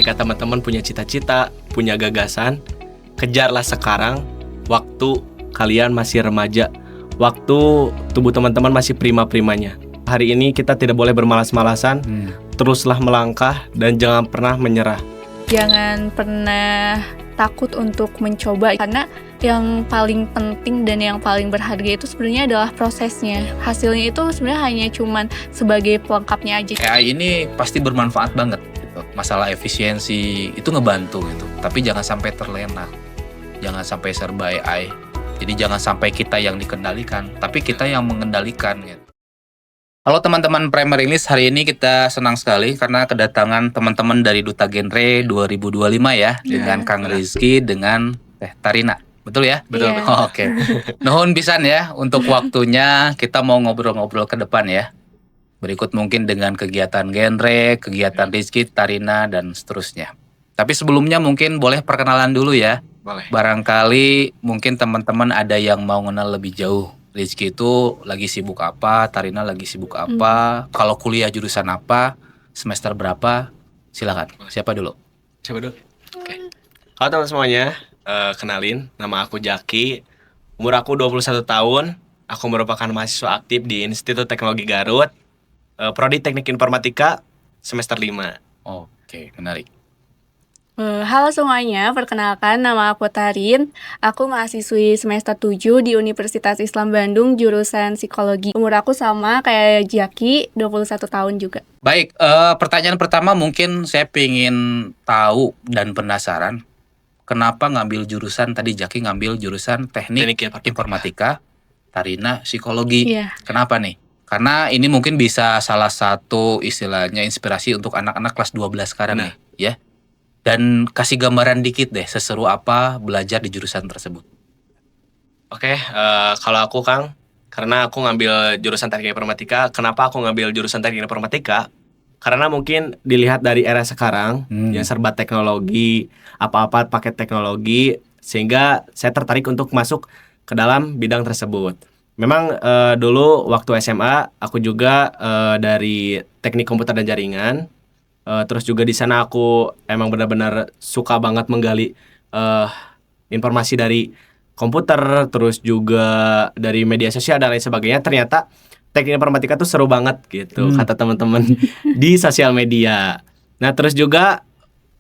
jika teman-teman punya cita-cita, punya gagasan, kejarlah sekarang, waktu kalian masih remaja, waktu tubuh teman-teman masih prima-primanya. Hari ini kita tidak boleh bermalas-malasan, teruslah melangkah dan jangan pernah menyerah. Jangan pernah takut untuk mencoba, karena yang paling penting dan yang paling berharga itu sebenarnya adalah prosesnya. Hasilnya itu sebenarnya hanya cuman sebagai pelengkapnya aja. AI ini pasti bermanfaat banget gitu. Masalah efisiensi itu ngebantu gitu. Tapi jangan sampai terlena. Jangan sampai serba AI. Jadi jangan sampai kita yang dikendalikan, tapi kita yang mengendalikan gitu. Halo teman-teman Primer English, hari ini kita senang sekali karena kedatangan teman-teman dari Duta Genre 2025 ya, dengan Kang Rizky, dengan Tarina. Betul ya? Betul. Iya. Oke. Nuhun pisan ya untuk waktunya, kita mau ngobrol-ngobrol ke depan ya. Berikut mungkin dengan kegiatan Genre, kegiatan Rizky, Tarina, dan seterusnya. Tapi sebelumnya mungkin boleh perkenalan dulu ya. Boleh. Barangkali mungkin teman-teman ada yang mau kenal lebih jauh. Rizky itu lagi sibuk apa, Tarina lagi sibuk apa, kalau kuliah jurusan apa, semester berapa, silakan. Siapa dulu? Coba dulu. Oke. Halo teman semuanya, kenalin, nama aku Jaki, umur aku 21 tahun, aku merupakan mahasiswa aktif di Institut Teknologi Garut, Prodi Teknik Informatika, semester 5. Oke, menarik. Halo semuanya, perkenalkan nama aku Tarin. Aku mahasiswi semester 7 di Universitas Islam Bandung, jurusan psikologi. Umur aku sama kayak Jaki, 21 tahun juga. Baik, pertanyaan pertama mungkin saya pengen tahu dan penasaran, kenapa ngambil jurusan, tadi Jaki ngambil jurusan teknik informatika, Tarina psikologi. Iya. Kenapa nih? Karena ini mungkin bisa salah satu istilahnya inspirasi untuk anak-anak kelas 12 sekarang nih, ya. Dan kasih gambaran dikit deh, seseru apa belajar di jurusan tersebut. Oke, kalau aku Kang, karena aku ngambil jurusan teknik informatika, kenapa aku ngambil jurusan teknik informatika? Karena mungkin dilihat dari era sekarang, yang serba teknologi, apa-apa pakai teknologi, sehingga saya tertarik untuk masuk ke dalam bidang tersebut. Memang dulu waktu SMA, aku juga dari teknik komputer dan jaringan. Terus juga di sana aku emang benar-benar suka banget menggali informasi dari komputer, terus juga dari media sosial dan lain sebagainya. Ternyata teknik informatika tuh seru banget gitu, kata teman-teman di sosial media. Nah terus juga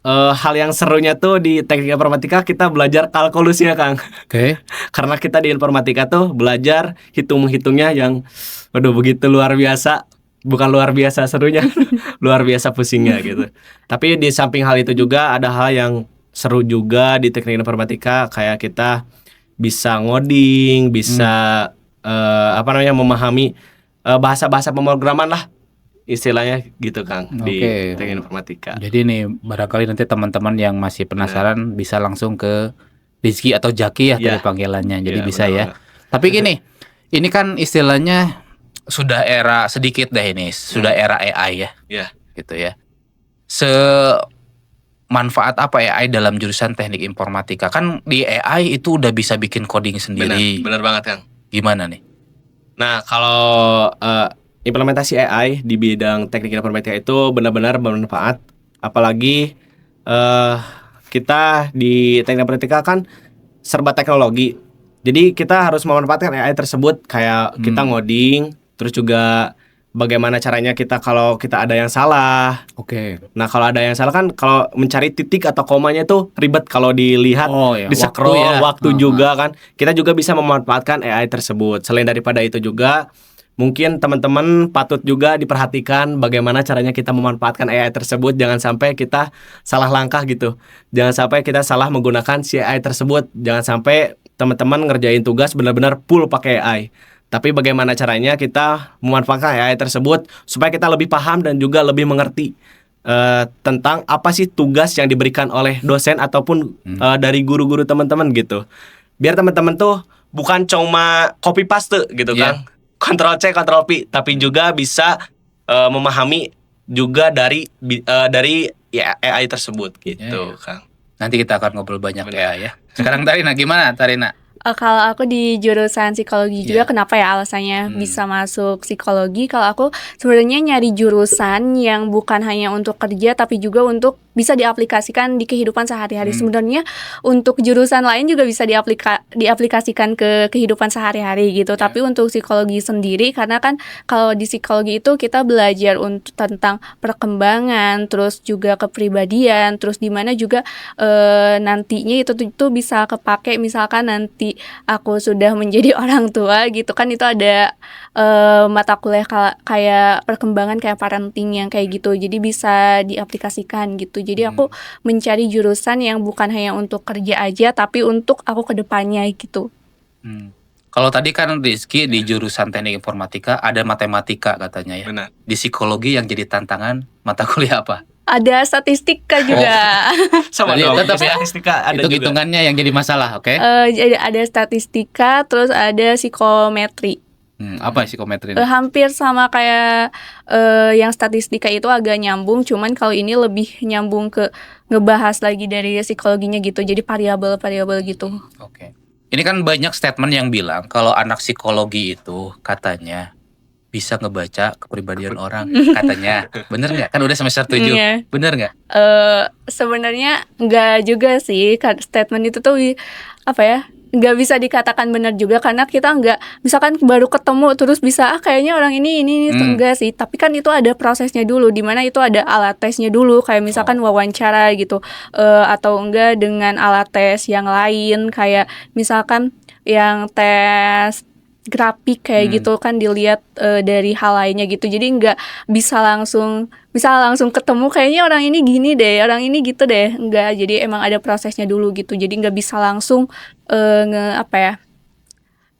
hal yang serunya tuh di teknik informatika kita belajar kalkulusnya Kang. Oke. Karena kita di informatika tuh belajar hitung-hitungnya yang waduh begitu luar biasa. Bukan luar biasa serunya, luar biasa pusingnya gitu. Tapi di samping hal itu juga ada hal yang seru juga di teknik informatika, kayak kita bisa ngoding, bisa memahami bahasa-bahasa pemrograman lah istilahnya gitu Kang di teknik informatika. Jadi nih barangkali nanti teman-teman yang masih penasaran bisa langsung ke Rizky atau Jaki ya tadi panggilannya. Jadi bisa ya. Tapi gini, ini kan istilahnya sudah era sedikit deh ini, sudah era AI ya. Iya. Gitu ya. Manfaat apa AI dalam jurusan teknik informatika? Kan di AI itu udah bisa bikin coding sendiri. Benar banget Kang. Gimana nih? Nah kalau implementasi AI di bidang teknik informatika itu benar-benar bermanfaat. Apalagi kita di teknik informatika kan serba teknologi. Jadi kita harus memanfaatkan AI tersebut, kayak kita ngoding, terus juga bagaimana caranya kita kalau kita ada yang salah. Oke. Nah kalau ada yang salah kan kalau mencari titik atau komanya itu ribet kalau dilihat di scroll waktu juga kan. Kita juga bisa memanfaatkan AI tersebut. Selain daripada itu juga mungkin teman-teman patut juga diperhatikan bagaimana caranya kita memanfaatkan AI tersebut. Jangan sampai kita salah langkah gitu. Jangan sampai kita salah menggunakan si AI tersebut. Jangan sampai teman-teman ngerjain tugas benar-benar full pakai AI. Tapi bagaimana caranya kita memanfaatkan AI tersebut supaya kita lebih paham dan juga lebih mengerti tentang apa sih tugas yang diberikan oleh dosen ataupun dari guru-guru teman-teman gitu. Biar teman-teman tuh bukan cuma copy paste gitu kan, Ctrl C Ctrl V, tapi juga bisa memahami juga dari AI tersebut gitu Kang. Nanti kita akan ngobrol banyak AI ya. Sekarang Tarina gimana Tarina? Kalau aku di jurusan psikologi juga, kenapa ya alasannya bisa masuk psikologi? Kalau aku sebenarnya nyari jurusan yang bukan hanya untuk kerja, tapi juga untuk bisa diaplikasikan di kehidupan sehari-hari. Sebenarnya untuk jurusan lain juga bisa diaplikasikan ke kehidupan sehari-hari gitu. Tapi untuk psikologi sendiri, karena kan kalau di psikologi itu kita belajar untuk tentang perkembangan, terus juga kepribadian, terus di mana juga nantinya itu bisa kepake misalkan nanti aku sudah menjadi orang tua gitu kan, itu ada mata kuliah kayak perkembangan kayak parenting yang kayak gitu, jadi bisa diaplikasikan gitu. Jadi aku mencari jurusan yang bukan hanya untuk kerja aja tapi untuk aku kedepannya gitu. Kalau tadi kan Rizky di jurusan teknik informatika ada matematika katanya ya. Benar. Di psikologi yang jadi tantangan mata kuliah apa? Ada statistika juga. Sama Jadi dong. tetap ya, Statistika ada juga. hitung-hitungannya yang jadi masalah, oke? Ada statistika, terus ada psikometri. Apa psikometri ini? Hampir sama kayak yang statistika itu agak nyambung, cuman kalau ini lebih nyambung ke ngebahas lagi dari psikologinya gitu, jadi variabel-variabel gitu. Oke. Ini kan banyak statement yang bilang kalau anak psikologi itu katanya bisa ngebaca kepribadian orang, katanya. Bener nggak? Kan udah semester 7. Iya. Bener nggak? Sebenarnya nggak juga sih, statement itu tuh apa ya, nggak bisa dikatakan benar juga, karena kita nggak misalkan baru ketemu terus bisa kayaknya orang ini enggak sih, tapi kan itu ada prosesnya dulu, dimana itu ada alat tesnya dulu, kayak misalkan wawancara gitu, atau enggak dengan alat tes yang lain kayak misalkan yang tes grafik kayak gitu kan, dilihat dari hal lainnya gitu. Jadi nggak bisa langsung ketemu kayaknya orang ini gini deh, orang ini gitu deh, enggak. Jadi emang ada prosesnya dulu gitu, jadi nggak bisa langsung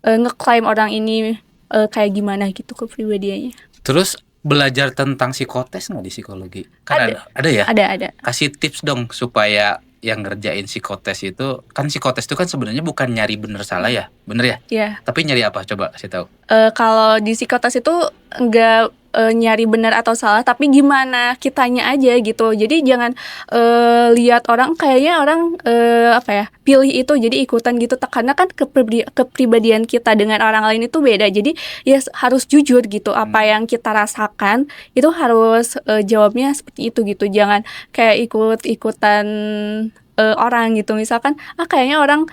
ngeklaim orang ini kayak gimana gitu kepribadiannya. Terus belajar tentang psikotes nggak di psikologi? Kan ada ya? Ada. Kasih tips dong supaya yang ngerjain psikotes itu, kan psikotes itu kan sebenarnya bukan nyari bener salah ya, bener ya? Iya. Tapi nyari apa? Coba kasih tahu. Kalau di psikotes itu nggak nyari benar atau salah, tapi gimana kitanya aja gitu. Jadi jangan lihat orang kayaknya orang pilih itu jadi ikutan gitu. Karena kan kepribadian kita dengan orang lain itu beda. Jadi ya harus jujur gitu, apa yang kita rasakan itu harus jawabnya seperti itu gitu. Jangan kayak ikut-ikutan orang gitu, misalkan kayaknya orang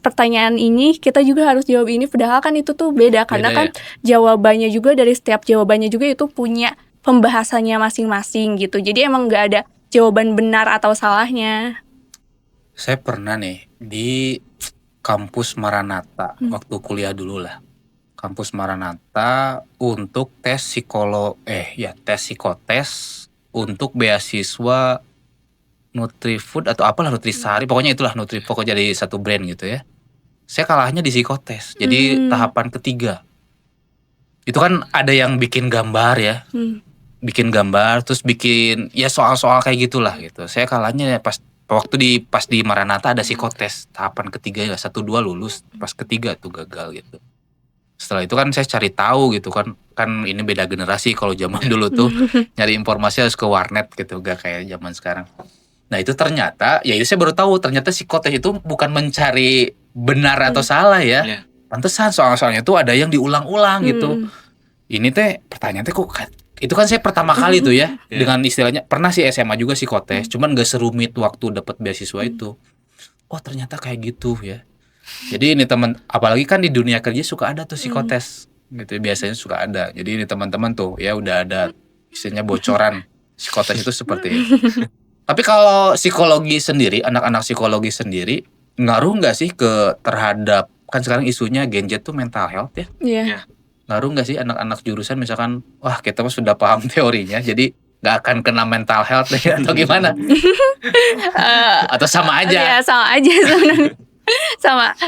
pertanyaan ini kita juga harus jawab ini, padahal kan itu tuh beda karena kan jawabannya juga, dari setiap jawabannya juga itu punya pembahasannya masing-masing gitu. Jadi emang nggak ada jawaban benar atau salahnya. Saya pernah nih di kampus Maranatha waktu kuliah dulu lah, kampus Maranatha untuk tes psikotes untuk beasiswa Nutrifood atau apalah, Nutrisari, pokoknya itulah pokoknya jadi satu brand gitu ya. Saya kalahnya di psikotes, jadi tahapan ketiga. Itu kan ada yang bikin gambar ya, bikin gambar, terus bikin ya soal-soal kayak gitulah gitu. Saya kalahnya pas di Maranatha ada psikotes tahapan ketiga ya, 1-2 lulus, pas ketiga tuh gagal gitu. Setelah itu kan saya cari tahu gitu kan ini beda generasi. Kalau zaman dulu tuh nyari informasi harus ke warnet gitu, gak kayak zaman sekarang. Nah itu ternyata, ya itu saya baru tahu ternyata psikotes itu bukan mencari benar atau salah ya. Pantesan soal-soalnya tuh ada yang diulang-ulang gitu. Ini teh pertanyaan teh kok, itu kan saya pertama kali tuh ya dengan istilahnya, pernah sih SMA juga psikotes, cuman gak serumit waktu dapat beasiswa itu. Oh ternyata kayak gitu ya. Jadi ini teman, apalagi kan di dunia kerja suka ada tuh psikotes gitu, biasanya suka ada. Jadi ini teman-teman tuh ya udah ada istilahnya bocoran psikotes itu seperti itu. Tapi kalau psikologi sendiri, anak-anak psikologi sendiri ngaruh nggak sih terhadap, kan sekarang isunya gadget tuh mental health ya? Iya. Ngaruh nggak sih anak-anak jurusan misalkan, wah kita mah sudah paham teorinya, jadi nggak akan kena mental health ya, atau gimana? Atau sama aja? Iya sama aja sebenarnya.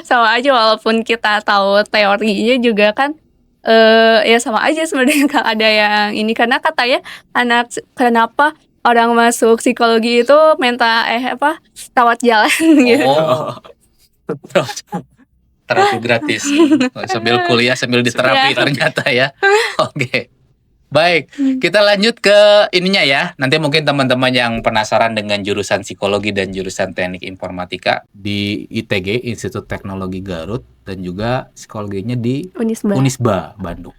sama aja, walaupun kita tahu teorinya juga kan. Ya sama aja sebenarnya kalau ada yang ini, karena katanya kenapa orang masuk psikologi itu rawat jalan gitu. Oh. Terapi gratis. Sambil kuliah sambil diterapi ternyata ya. Oke. Baik, kita lanjut ke ininya ya. Nanti mungkin teman-teman yang penasaran dengan jurusan psikologi dan jurusan teknik informatika di ITG, Institut Teknologi Garut, dan juga psikologinya di Unisba Bandung.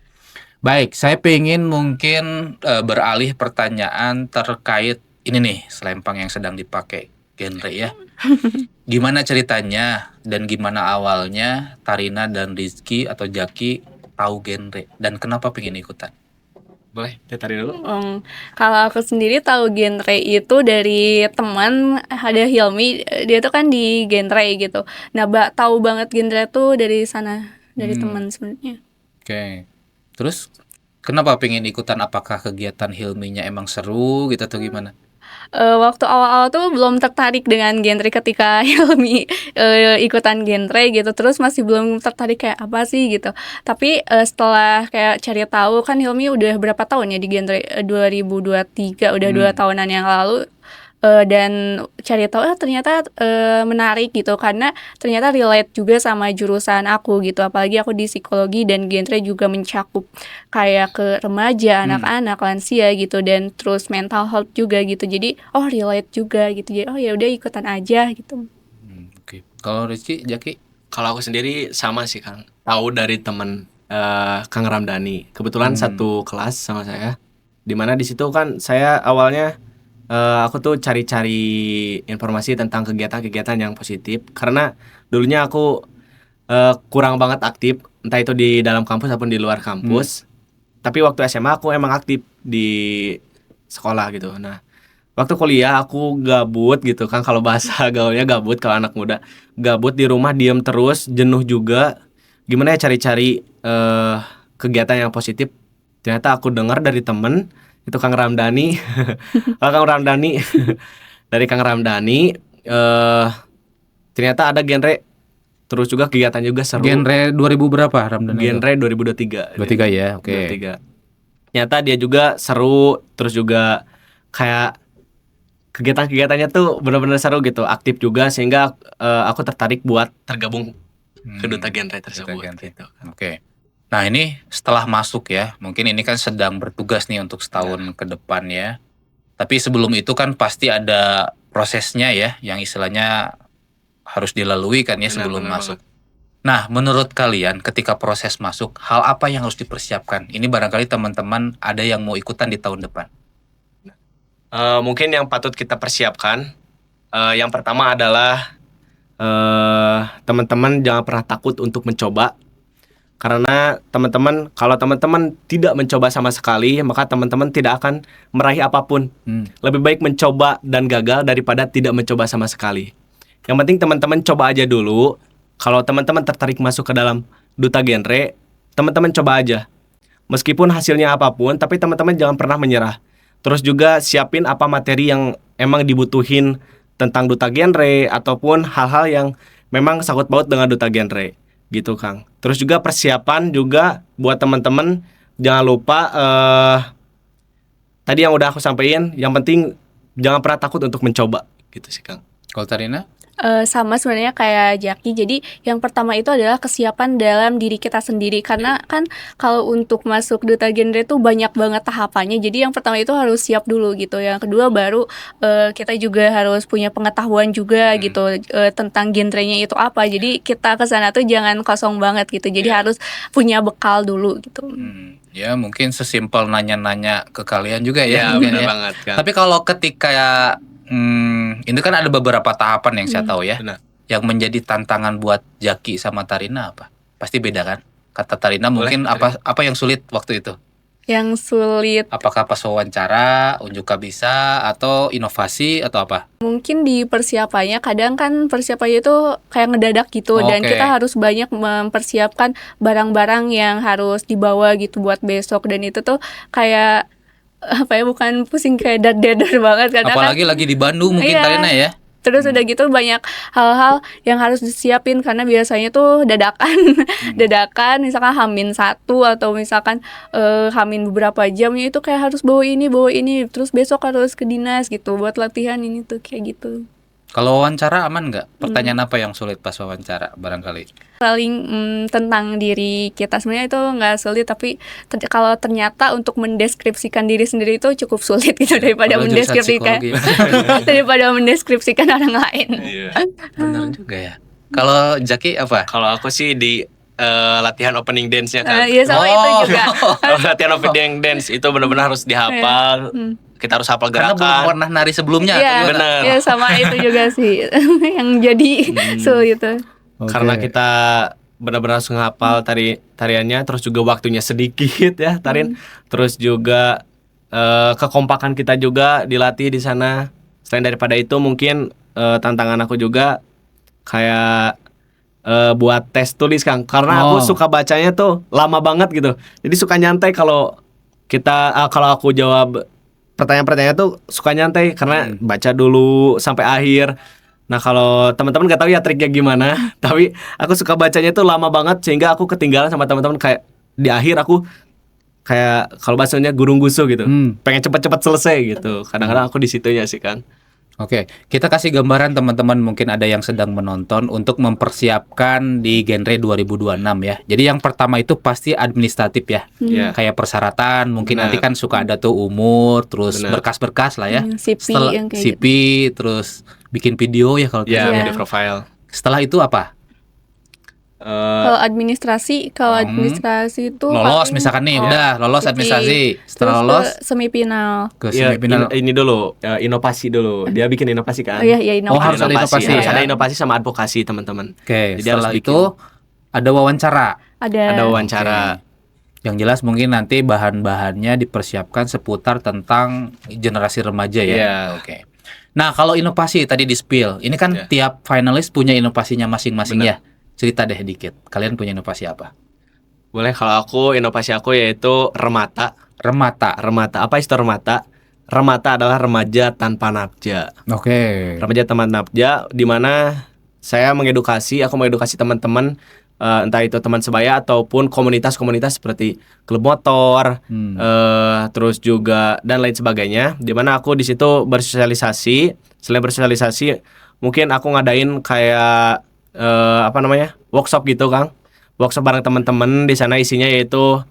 Baik, saya pengen mungkin beralih pertanyaan terkait ini nih selempang yang sedang dipakai genre ya. Gimana ceritanya dan gimana awalnya Tarina dan Rizky atau Jaki tahu genre dan kenapa pengen ikutan? Boleh, Tarina dulu. Kalau aku sendiri tahu genre itu dari teman, ada Hilmi, dia tuh kan di genre gitu. Nah, tahu banget genre tuh dari sana, dari teman sebenarnya. Oke. Terus kenapa pengen ikutan? Apakah kegiatan Hilminya emang seru gitu atau gimana? Waktu awal-awal tuh belum tertarik dengan genre ketika Hilmi ikutan genre gitu, terus masih belum tertarik kayak apa sih gitu. Tapi setelah kayak cari tahu kan Hilmi udah berapa tahun ya di genre, 2023 udah 2 tahunan yang lalu. Dan cari tahu ternyata menarik gitu, karena ternyata relate juga sama jurusan aku gitu, apalagi aku di psikologi dan genre juga mencakup kayak ke remaja, anak-anak, lansia gitu, dan terus mental health juga gitu, jadi relate juga gitu, jadi ya udah ikutan aja gitu. Oke. Kalau Rizky, Jaki? Kalau aku sendiri sama sih Kang, tahu dari teman Kang Ramdhani, kebetulan satu kelas sama saya, dimana di situ kan saya awalnya aku tuh cari-cari informasi tentang kegiatan-kegiatan yang positif, karena dulunya aku kurang banget aktif, entah itu di dalam kampus ataupun di luar kampus. Tapi waktu SMA aku emang aktif di sekolah gitu. Nah, waktu kuliah aku gabut gitu kan, kalau bahasa gaulnya gabut, kalau anak muda gabut di rumah, diem terus, jenuh juga. Gimana ya cari-cari kegiatan yang positif. Ternyata aku dengar dari temen, itu Kang Ramdhani. Kang Ramdhani dari Kang Ramdhani ternyata ada genre, terus juga kegiatan juga seru. Genre 2000 berapa Ramdhani? Genre 2023. 23 ya, oke. 23. Ternyata dia juga seru, terus juga kayak kegiatan-kegiatannya tuh benar-benar seru gitu, aktif juga, sehingga aku tertarik buat tergabung ke duta genre tersebut. Gitu. Oke. Nah ini setelah masuk ya, mungkin ini kan sedang bertugas nih untuk setahun ke depan ya. Tapi sebelum itu kan pasti ada prosesnya ya, yang istilahnya harus dilalui kan ya sebelum masuk. Nah menurut kalian ketika proses masuk, hal apa yang harus dipersiapkan? Ini barangkali teman-teman ada yang mau ikutan di tahun depan. Mungkin yang patut kita persiapkan, yang pertama adalah teman-teman jangan pernah takut untuk mencoba. Karena teman-teman, kalau teman-teman tidak mencoba sama sekali, maka teman-teman tidak akan meraih apapun. Lebih baik mencoba dan gagal daripada tidak mencoba sama sekali. Yang penting teman-teman coba aja dulu. Kalau teman-teman tertarik masuk ke dalam duta genre, teman-teman coba aja. Meskipun hasilnya apapun, tapi teman-teman jangan pernah menyerah. Terus juga siapin apa materi yang emang dibutuhin tentang duta genre, ataupun hal-hal yang memang sangkut paut dengan duta genre. Gitu Kang. Terus juga persiapan juga buat teman-teman, jangan lupa tadi yang udah aku sampaikan, yang penting jangan pernah takut untuk mencoba gitu sih Kang. Kalau Tarina? Sama sebenarnya kayak Jaki. Jadi yang pertama itu adalah kesiapan dalam diri kita sendiri, karena kan kalau untuk masuk duta genre itu banyak banget tahapannya. Jadi yang pertama itu harus siap dulu gitu. Yang kedua baru kita juga harus punya pengetahuan juga gitu tentang genrenya itu apa. Jadi kita ke sana tuh jangan kosong banget gitu. Jadi harus punya bekal dulu gitu. Ya mungkin sesimpel nanya-nanya ke kalian juga ya. Benar banget Kang. Tapi kalau ketika ini kan ada beberapa tahapan yang saya tahu ya. Benar. Yang menjadi tantangan buat Jaki sama Tarina apa? Pasti beda kan? Kata Tarina mungkin apa yang sulit waktu itu? Yang sulit Apakah pas wawancara, unjuk bisa, atau inovasi atau apa? mungkin di persiapannya. Kadang kan persiapannya itu kayak ngedadak gitu, dan kita harus banyak mempersiapkan barang-barang yang harus dibawa gitu buat besok, dan itu tuh kayak apa ya, bukan pusing, kayak dadar banget karena Apalagi lagi di Bandung mungkin Tarina ya. Terus udah gitu banyak hal-hal yang harus disiapin, karena biasanya tuh dadakan dadakan, misalkan H-1 atau misalkan H- beberapa jam itu kayak harus bawa ini, terus besok harus ke dinas gitu buat latihan ini tuh kayak gitu. Kalau wawancara aman nggak? Pertanyaan apa yang sulit pas wawancara barangkali? Paling tentang diri kita sebenarnya itu nggak sulit, tapi kalau ternyata untuk mendeskripsikan diri sendiri itu cukup sulit gitu daripada mendeskripsikan orang lain. Benar juga ya. Kalau Jaki apa? Kalau aku sih di latihan opening dance-nya Kang. Iya sama itu juga. Latihan opening dance itu benar-benar harus dihafal. kita harus hafal Karena gerakan. belum pernah nari sebelumnya. Iya, Bener. ya sama itu juga sih yang jadi sulit itu. Karena kita benar-benar harus menghafal tariannya, terus juga waktunya sedikit ya tarin, terus juga kekompakan kita juga dilatih di sana. Selain daripada itu mungkin tantangan aku juga kayak buat tes tulis Kang, karena aku suka bacanya tuh lama banget gitu, jadi suka nyantai kalau aku jawab pertanyaan-pertanyaan tuh suka nyantai karena baca dulu sampai akhir. Nah kalau teman-teman nggak tahu ya triknya gimana, tapi aku suka bacanya tuh lama banget sehingga aku ketinggalan sama teman-teman, kayak di akhir aku kayak kalau bahasanya gurung gusu gitu, pengen cepat-cepat selesai gitu. Kadang-kadang aku di situnya sih Kang. Oke, kita kasih gambaran teman-teman, mungkin ada yang sedang menonton untuk mempersiapkan di genre 2026 ya. Jadi yang pertama itu pasti administratif ya. Kayak persyaratan, mungkin nanti kan suka ada tuh umur, terus berkas-berkas lah ya. CV yang kayak CV, terus bikin video ya kalau video profile. Setelah itu apa? Kalau administrasi itu lolos paling, misalkan nih, udah lolos CV. administrasi. Setelah Terus lolos ke semifinal. ke semifinal. Ini dulu inovasi dulu. Dia bikin inovasi kan. Iya, inovasi. harus ada inovasi Harus ya. ada inovasi sama advokasi teman-teman. Oke, Jadi harus setelah bikin. itu ada wawancara. Ada wawancara. Yang jelas mungkin nanti bahan-bahannya dipersiapkan seputar tentang generasi remaja ya. Iya. Oke. Nah, kalau inovasi tadi di spill, ini kan tiap finalis punya inovasinya masing-masing ya. Cerita deh dikit. Kalian punya inovasi apa? Boleh, kalau aku inovasi aku yaitu remata. Remata. Apa itu remata? Remata adalah remaja tanpa nafja. Oke. Remaja tanpa nafja, di mana aku mengedukasi teman-teman, entah itu teman sebaya ataupun komunitas-komunitas seperti klub motor, terus juga dan lain sebagainya. Di mana aku di situ bersosialisasi. Selain bersosialisasi, mungkin aku ngadain kayak workshop gitu Kang. Workshop bareng teman-teman. Di sana isinya yaitu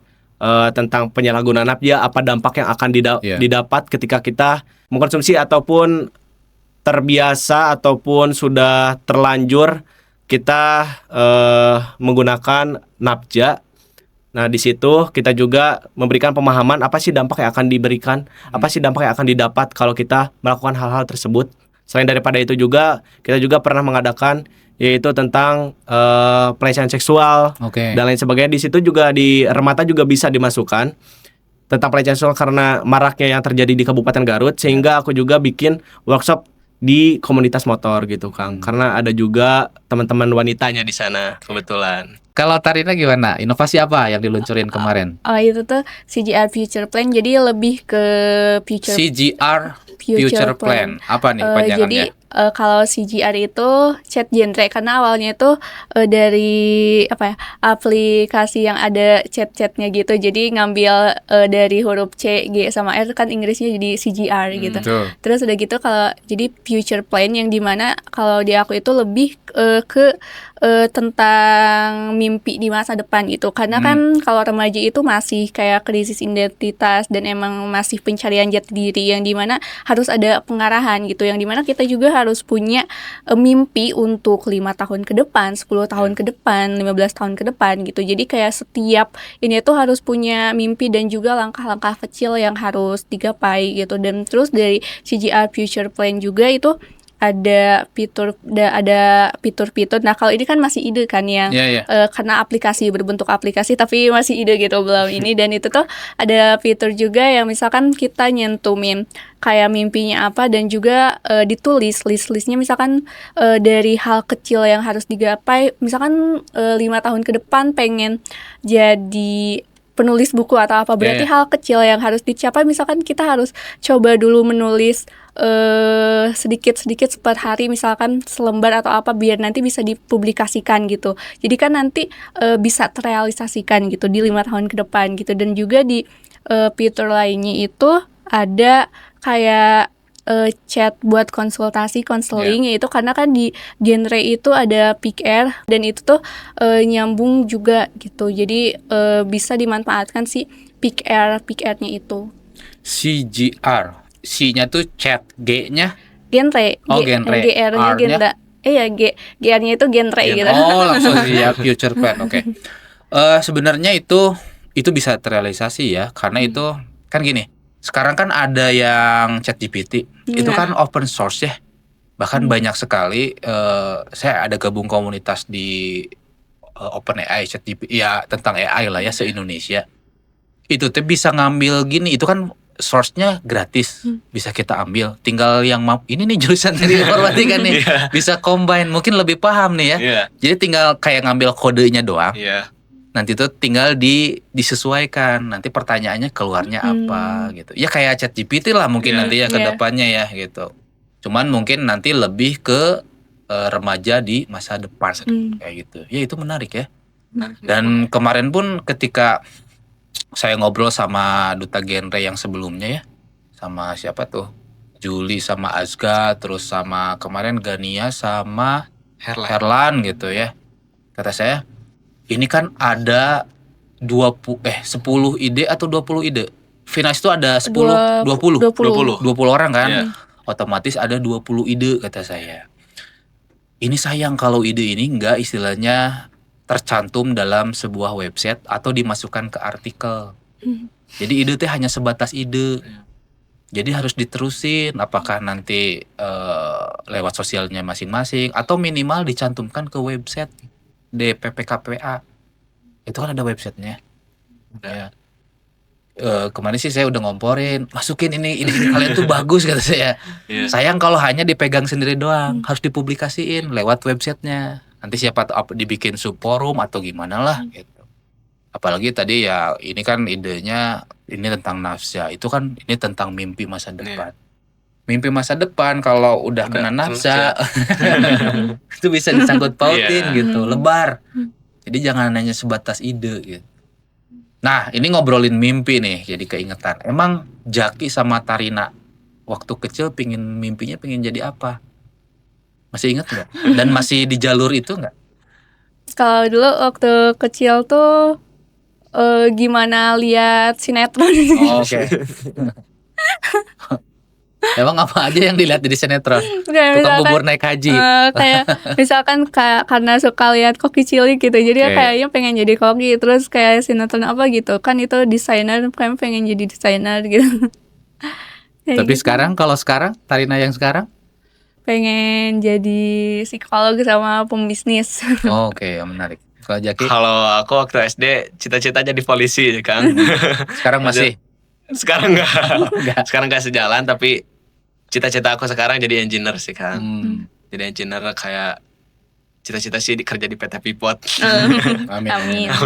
tentang penyalahgunaan nafja, apa dampak yang akan didapat ketika kita mengkonsumsi ataupun terbiasa ataupun sudah terlanjur kita menggunakan nafja. Nah, di situ kita juga memberikan pemahaman apa sih dampak yang akan diberikan, apa sih dampak yang akan didapat kalau kita melakukan hal-hal tersebut. Selain daripada itu juga, kita juga pernah mengadakan yaitu tentang pelecehan seksual dan lain sebagainya. Di situ juga di remata juga bisa dimasukkan tentang pelecehan seksual karena maraknya yang terjadi di Kabupaten Garut, sehingga aku juga bikin workshop di komunitas motor gitu Kang. Karena ada juga teman-teman wanitanya di sana kebetulan. Kalau Tarina gimana? Inovasi apa yang diluncurin kemarin? Itu tuh CGR Future Plan, jadi lebih ke CGR Future Plan. Apa nih panjangannya? Jadi kalau CGR itu chat genre, karena awalnya itu dari aplikasi yang ada chat-chatnya gitu. Jadi ngambil dari huruf C, G sama R kan Inggrisnya jadi CGR gitu. Terus udah gitu kalau jadi Future Plan yang dimana kalau di aku itu lebih ke tentang mimpi di masa depan gitu. Karena kan kalau remaja itu masih kayak krisis identitas dan emang masih pencarian jati diri, yang dimana harus ada pengarahan gitu, yang dimana kita juga harus punya mimpi untuk 5 tahun ke depan, 10 tahun ke depan, 15 tahun ke depan gitu. Jadi kayak setiap ini tuh harus punya mimpi dan juga langkah-langkah kecil yang harus digapai gitu. Dan terus dari CGR Future Plan juga itu ada fitur. Nah, kalau ini kan masih ide kan yang karena berbentuk aplikasi tapi masih ide gitu, belum ini. Dan itu tuh ada fitur juga yang misalkan kita nyentumin kayak mimpinya apa dan juga ditulis list-listnya, misalkan dari hal kecil yang harus digapai. Misalkan 5 tahun ke depan pengen jadi penulis buku atau apa, berarti hal kecil yang harus dicapai. Misalkan kita harus coba dulu menulis sedikit-sedikit per hari, misalkan selembar atau apa, biar nanti bisa dipublikasikan gitu. Jadi kan nanti bisa terrealisasikan gitu di 5 tahun ke depan gitu. Dan juga di fitur lainnya itu ada kayak chat buat konsultasi, konseling, yaitu karena kan di genre itu ada PIKR dan itu tuh nyambung juga gitu. Jadi bisa dimanfaatkan si PIKR-nya itu. CGR, C-nya tuh chat, G-nya genre. Genre. GR-nya genre. GR-nya itu genre gitu. Langsung ya Future Plan. Sebenarnya itu bisa terrealisasi ya, karena itu kan gini. Sekarang kan ada yang ChatGPT, itu Iya. kan open source ya. Bahkan banyak sekali, saya ada gabung komunitas di OpenAI, ChatGPT, ya tentang AI lah ya se-Indonesia. Itu tuh bisa ngambil gini, itu kan source-nya gratis, bisa kita ambil. Tinggal yang ini nih jurusan dari informatika nih, bisa combine, mungkin lebih paham nih ya. Jadi tinggal kayak ngambil kodenya doang. Nanti tuh tinggal disesuaikan, nanti pertanyaannya keluarnya apa gitu. Ya kayak ChatGPT lah mungkin nanti ya ke depannya ya gitu. Cuman mungkin nanti lebih ke remaja di masa depan kayak gitu. Ya itu menarik ya. Dan kemarin pun ketika saya ngobrol sama duta genre yang sebelumnya ya, sama siapa tuh, Juli sama Azga, terus sama kemarin Gania sama Herlan gitu ya. Kata saya, ini kan ada 10 ide atau 20 ide. Finalis itu ada 10, 20 orang kan. Otomatis ada 20 ide kata saya. Ini sayang kalau ide ini enggak istilahnya tercantum dalam sebuah website atau dimasukkan ke artikel. Jadi ide teh hanya sebatas ide. Jadi harus diterusin apakah nanti lewat sosialnya masing-masing atau minimal dicantumkan ke website DPPKPA. Itu kan ada websitenya. Ya. Kemarin sih saya udah ngomporin, masukin ini kalian tuh bagus kata saya. Sayang kalau hanya dipegang sendiri doang, harus dipublikasiin lewat websitenya. Nanti siapa tahu dibikin subforum atau gimana lah gitu. Apalagi tadi ya ini kan idenya ini tentang nafsa, itu kan ini tentang mimpi masa depan. Mimpi masa depan kalau udah kena nafsa itu bisa disangkut pautin gitu, lebar. Jadi jangan hanya sebatas ide gitu. Nah, ini ngobrolin mimpi nih, jadi keingetan. Emang Jaki sama Tarina waktu kecil mimpinya pingin jadi apa? Masih ingat nggak? Dan masih di jalur itu nggak? Kalau dulu waktu kecil tuh gimana lihat sinetron. Oke. Emang apa aja yang dilihat di sinetron? Tukang bubur naik haji. Kayak misalkan karena suka lihat Koki Cilik gitu, jadi kayaknya pengen jadi koki. Terus kayak sinetron apa gitu, kan itu desainer, kan pengen jadi desainer gitu. Tapi gitu. kalau sekarang Tarina yang sekarang pengen jadi psikolog sama pembisnis. Oke, menarik. Kalau Jaki? Kalau aku waktu SD cita-cita jadi polisi ya kan. Sekarang masih? Sekarang enggak. Sekarang enggak sejalan, tapi cita-cita aku sekarang jadi engineer sih kan. Jadi engineer kayak cita-cita sih kerja di PT Freeport. Amin. Ya.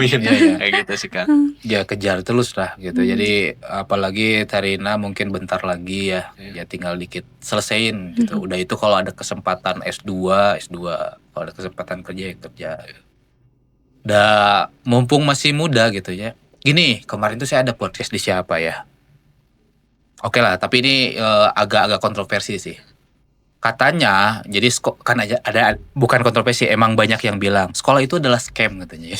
Kayak gitu sih kan. Ya kejar terus lah gitu. Jadi apalagi Tarina mungkin bentar lagi ya tinggal dikit selesaiin gitu. Udah itu kalau ada kesempatan S2 kalau ada kesempatan kerja ya kerja. Mumpung masih muda gitu ya. Gini, kemarin tuh saya ada podcast di siapa ya? Oke lah, tapi ini agak-agak kontroversi sih. Katanya, jadi kan ada bukan kontroversi, emang banyak yang bilang sekolah itu adalah scam katanya.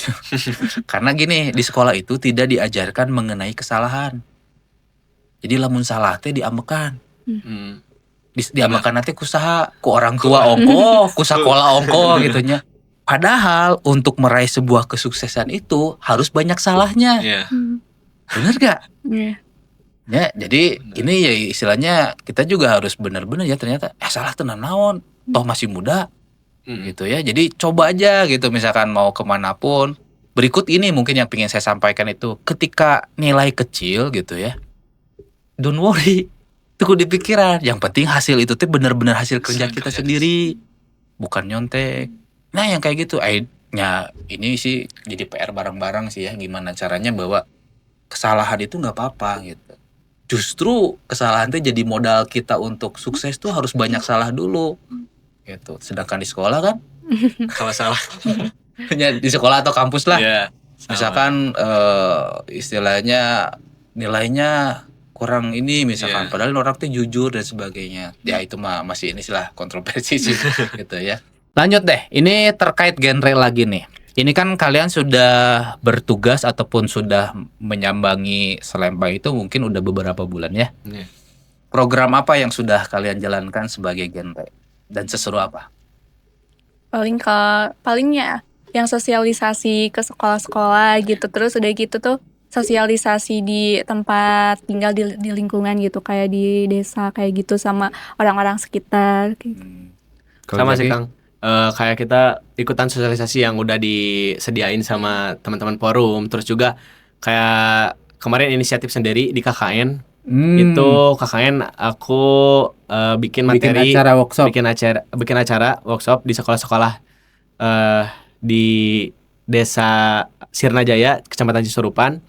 Karena gini, di sekolah itu tidak diajarkan mengenai kesalahan. Jadi lamun salah teh diambekan. Diambekan nanti kusaha ku orang tua ongko, ku sakola ongko gitunya. Padahal untuk meraih sebuah kesuksesan itu harus banyak salahnya. Bener gak? Ya, jadi ini ya istilahnya kita juga harus benar-benar ya ternyata salah tenan naon, toh masih muda gitu ya. Jadi coba aja gitu misalkan mau kemanapun. Berikut ini mungkin yang pengen saya sampaikan itu, ketika nilai kecil gitu ya, don't worry, tunggu di pikiran. Yang penting hasil itu tuh benar-benar hasil kerja kita sendiri, bukan nyontek. Nah yang kayak gitu, ini sih jadi PR bareng-bareng sih ya, gimana caranya bahwa kesalahan itu nggak apa-apa gitu. Justru kesalahan itu jadi modal kita untuk sukses tuh harus banyak salah dulu gitu. Sedangkan di sekolah kan Kalau salah di sekolah atau kampus lah misalkan istilahnya nilainya kurang ini misalkan padahal orang tuh jujur dan sebagainya ya itu mah masih ini lah kontroversi sih gitu ya. Lanjut deh, ini terkait genre lagi nih. Ini kan kalian sudah bertugas ataupun sudah menyambangi Selembang itu mungkin udah beberapa bulan ya. Program apa yang sudah kalian jalankan sebagai genre dan seseru apa? Palingnya yang sosialisasi ke sekolah-sekolah gitu. Terus udah gitu tuh sosialisasi di tempat tinggal di lingkungan gitu, kayak di desa kayak gitu sama orang-orang sekitar. Sama sih Kang. Kayak kita ikutan sosialisasi yang udah disediain sama teman-teman forum, terus juga kayak kemarin inisiatif sendiri di KKN. Itu KKN aku bikin materi, bikin acara workshop di sekolah-sekolah di Desa Sirnajaya, Kecamatan Cisurupan.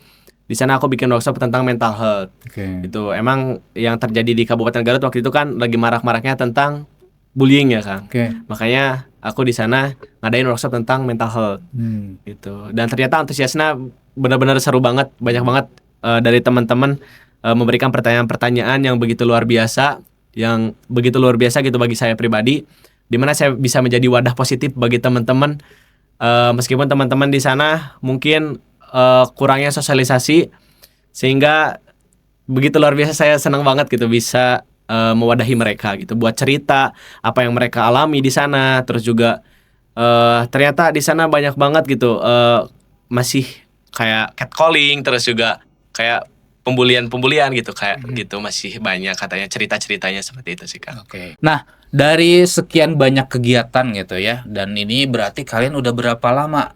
Di sana aku bikin workshop tentang mental health. Itu emang yang terjadi di Kabupaten Garut waktu itu kan lagi marak-maraknya tentang bullying ya Kang. Makanya aku di sana ngadain workshop tentang mental health. Gitu. Dan ternyata antusiasnya benar-benar seru banget, banyak banget dari teman-teman memberikan pertanyaan-pertanyaan yang begitu luar biasa, gitu bagi saya pribadi, di mana saya bisa menjadi wadah positif bagi teman-teman, meskipun teman-teman di sana mungkin kurangnya sosialisasi, sehingga begitu luar biasa saya senang banget gitu bisa mewadahi mereka gitu buat cerita apa yang mereka alami di sana. Terus juga ternyata di sana banyak banget gitu masih kayak catcalling, terus juga kayak pembulian gitu kayak gitu, masih banyak katanya cerita-ceritanya seperti itu sih Kang. Nah, dari sekian banyak kegiatan gitu ya, dan ini berarti kalian udah berapa lama?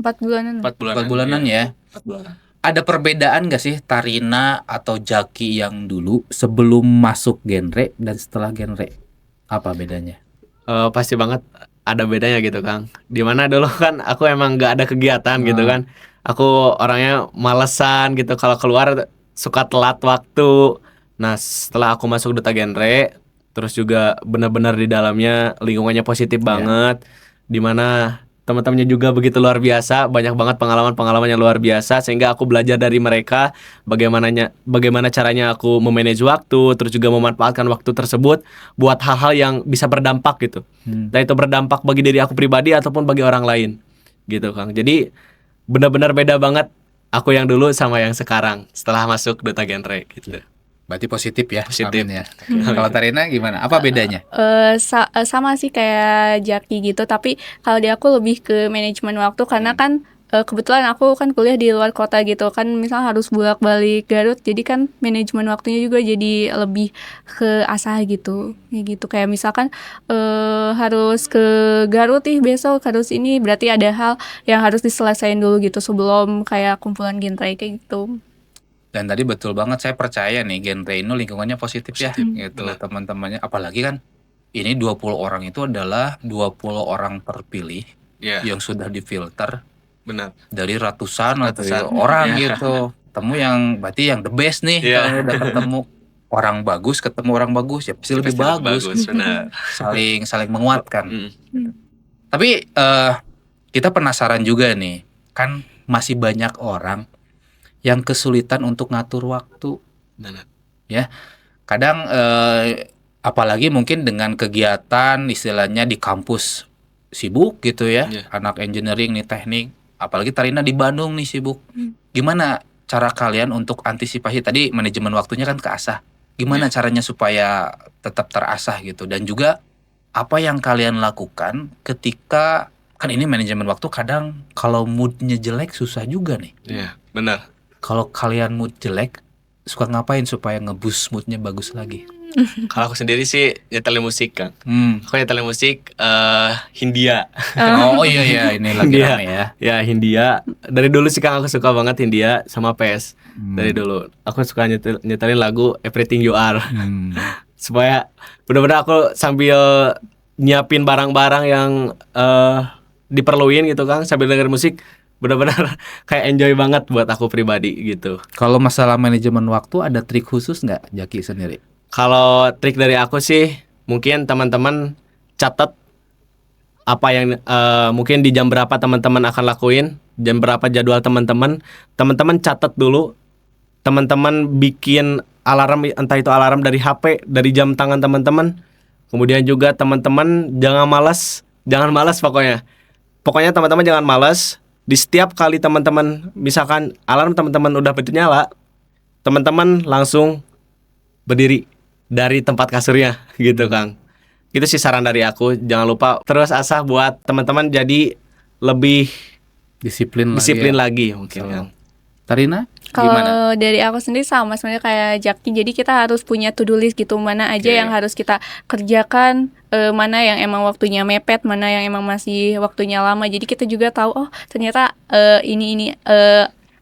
4 bulanan. 4 bulanan ya. 4 bulanan. Ada perbedaan gak sih Tarina atau Jaki yang dulu sebelum masuk genre dan setelah genre? Apa bedanya? Pasti banget ada bedanya gitu Kang. Dimana dulu kan aku emang gak ada kegiatan gitu kan. Aku orangnya malesan gitu, kalau keluar suka telat waktu. Nah setelah aku masuk Duta Genre, terus juga benar-benar di dalamnya lingkungannya positif banget, dimana teman-temannya juga begitu luar biasa, banyak banget pengalaman-pengalaman yang luar biasa, sehingga aku belajar dari mereka bagaimana caranya aku memanage waktu, terus juga memanfaatkan waktu tersebut buat hal-hal yang bisa berdampak gitu. Dan itu berdampak bagi diri aku pribadi ataupun bagi orang lain gitu Kang. Jadi benar-benar beda banget aku yang dulu sama yang sekarang setelah masuk Duta Genre gitu. Berarti positif ya. Positif ya. Kalau Tarina gimana? Apa bedanya? Sama sih kayak Jaki gitu, tapi kalau di aku lebih ke manajemen waktu karena kan kebetulan aku kan kuliah di luar kota gitu kan, misal harus bolak-balik Garut, jadi kan manajemen waktunya juga jadi lebih ke asah gitu. Kayak misalkan harus ke Garut besok harus ini, berarti ada hal yang harus diselesaikan dulu gitu sebelum kayak kumpulan genre kayak gitu. Dan tadi betul banget, saya percaya nih genre ini lingkungannya positif ya gitu. Teman-temannya, apalagi kan ini 20 orang itu adalah 20 orang terpilih yang sudah difilter dari ratusan orang gitu. Temu yang berarti yang the best nih. Kalau udah ketemu orang bagus, ya pasti lebih bagus. Saling menguatkan. Tapi kita penasaran juga nih, kan masih banyak orang yang kesulitan untuk ngatur waktu. Ya, kadang apalagi mungkin dengan kegiatan istilahnya di kampus sibuk gitu ya, anak engineering nih, teknik, apalagi Tarina di Bandung nih sibuk. Gimana cara kalian untuk antisipasi tadi manajemen waktunya kan keasah? Gimana caranya supaya tetap terasah gitu? Dan juga apa yang kalian lakukan ketika kan ini manajemen waktu, kadang kalau moodnya jelek susah juga nih. Iya, benar. Kalau kalian mood jelek, suka ngapain supaya nge-boost moodnya bagus lagi? Kalau aku sendiri sih nyetelin musik Kang. Aku nyetelin musik Hindia. Oh iya ini lagi rame ya. Ya Hindia. Dari dulu sih Kang aku suka banget Hindia sama PS. Dari dulu aku suka nyetelin lagu Everything You Are. Supaya benar-benar aku sambil nyiapin barang-barang yang diperluin gitu Kang, sambil denger musik, benar-benar kayak enjoy banget buat aku pribadi gitu. Kalau masalah manajemen waktu ada trik khusus nggak Jaki sendiri? Kalau trik dari aku sih mungkin teman-teman catat apa yang mungkin di jam berapa teman-teman akan lakuin, jam berapa jadwal teman-teman catat dulu. Teman-teman bikin alarm, entah itu alarm dari HP, dari jam tangan teman-teman. Kemudian juga teman-teman jangan malas pokoknya. Pokoknya teman-teman jangan malas. Di setiap kali teman-teman, misalkan alarm teman-teman udah nyala, teman-teman langsung berdiri dari tempat kasurnya gitu Kang. Itu sih saran dari aku. Jangan lupa terus asah buat teman-teman jadi lebih disiplin lagi mungkin Kang. Tarina? Kalau dari aku sendiri sama sebenarnya kayak Jaki, jadi kita harus punya to-do list gitu, mana aja yang harus kita kerjakan, mana yang emang waktunya mepet, mana yang emang masih waktunya lama. Jadi kita juga tahu, oh ternyata ini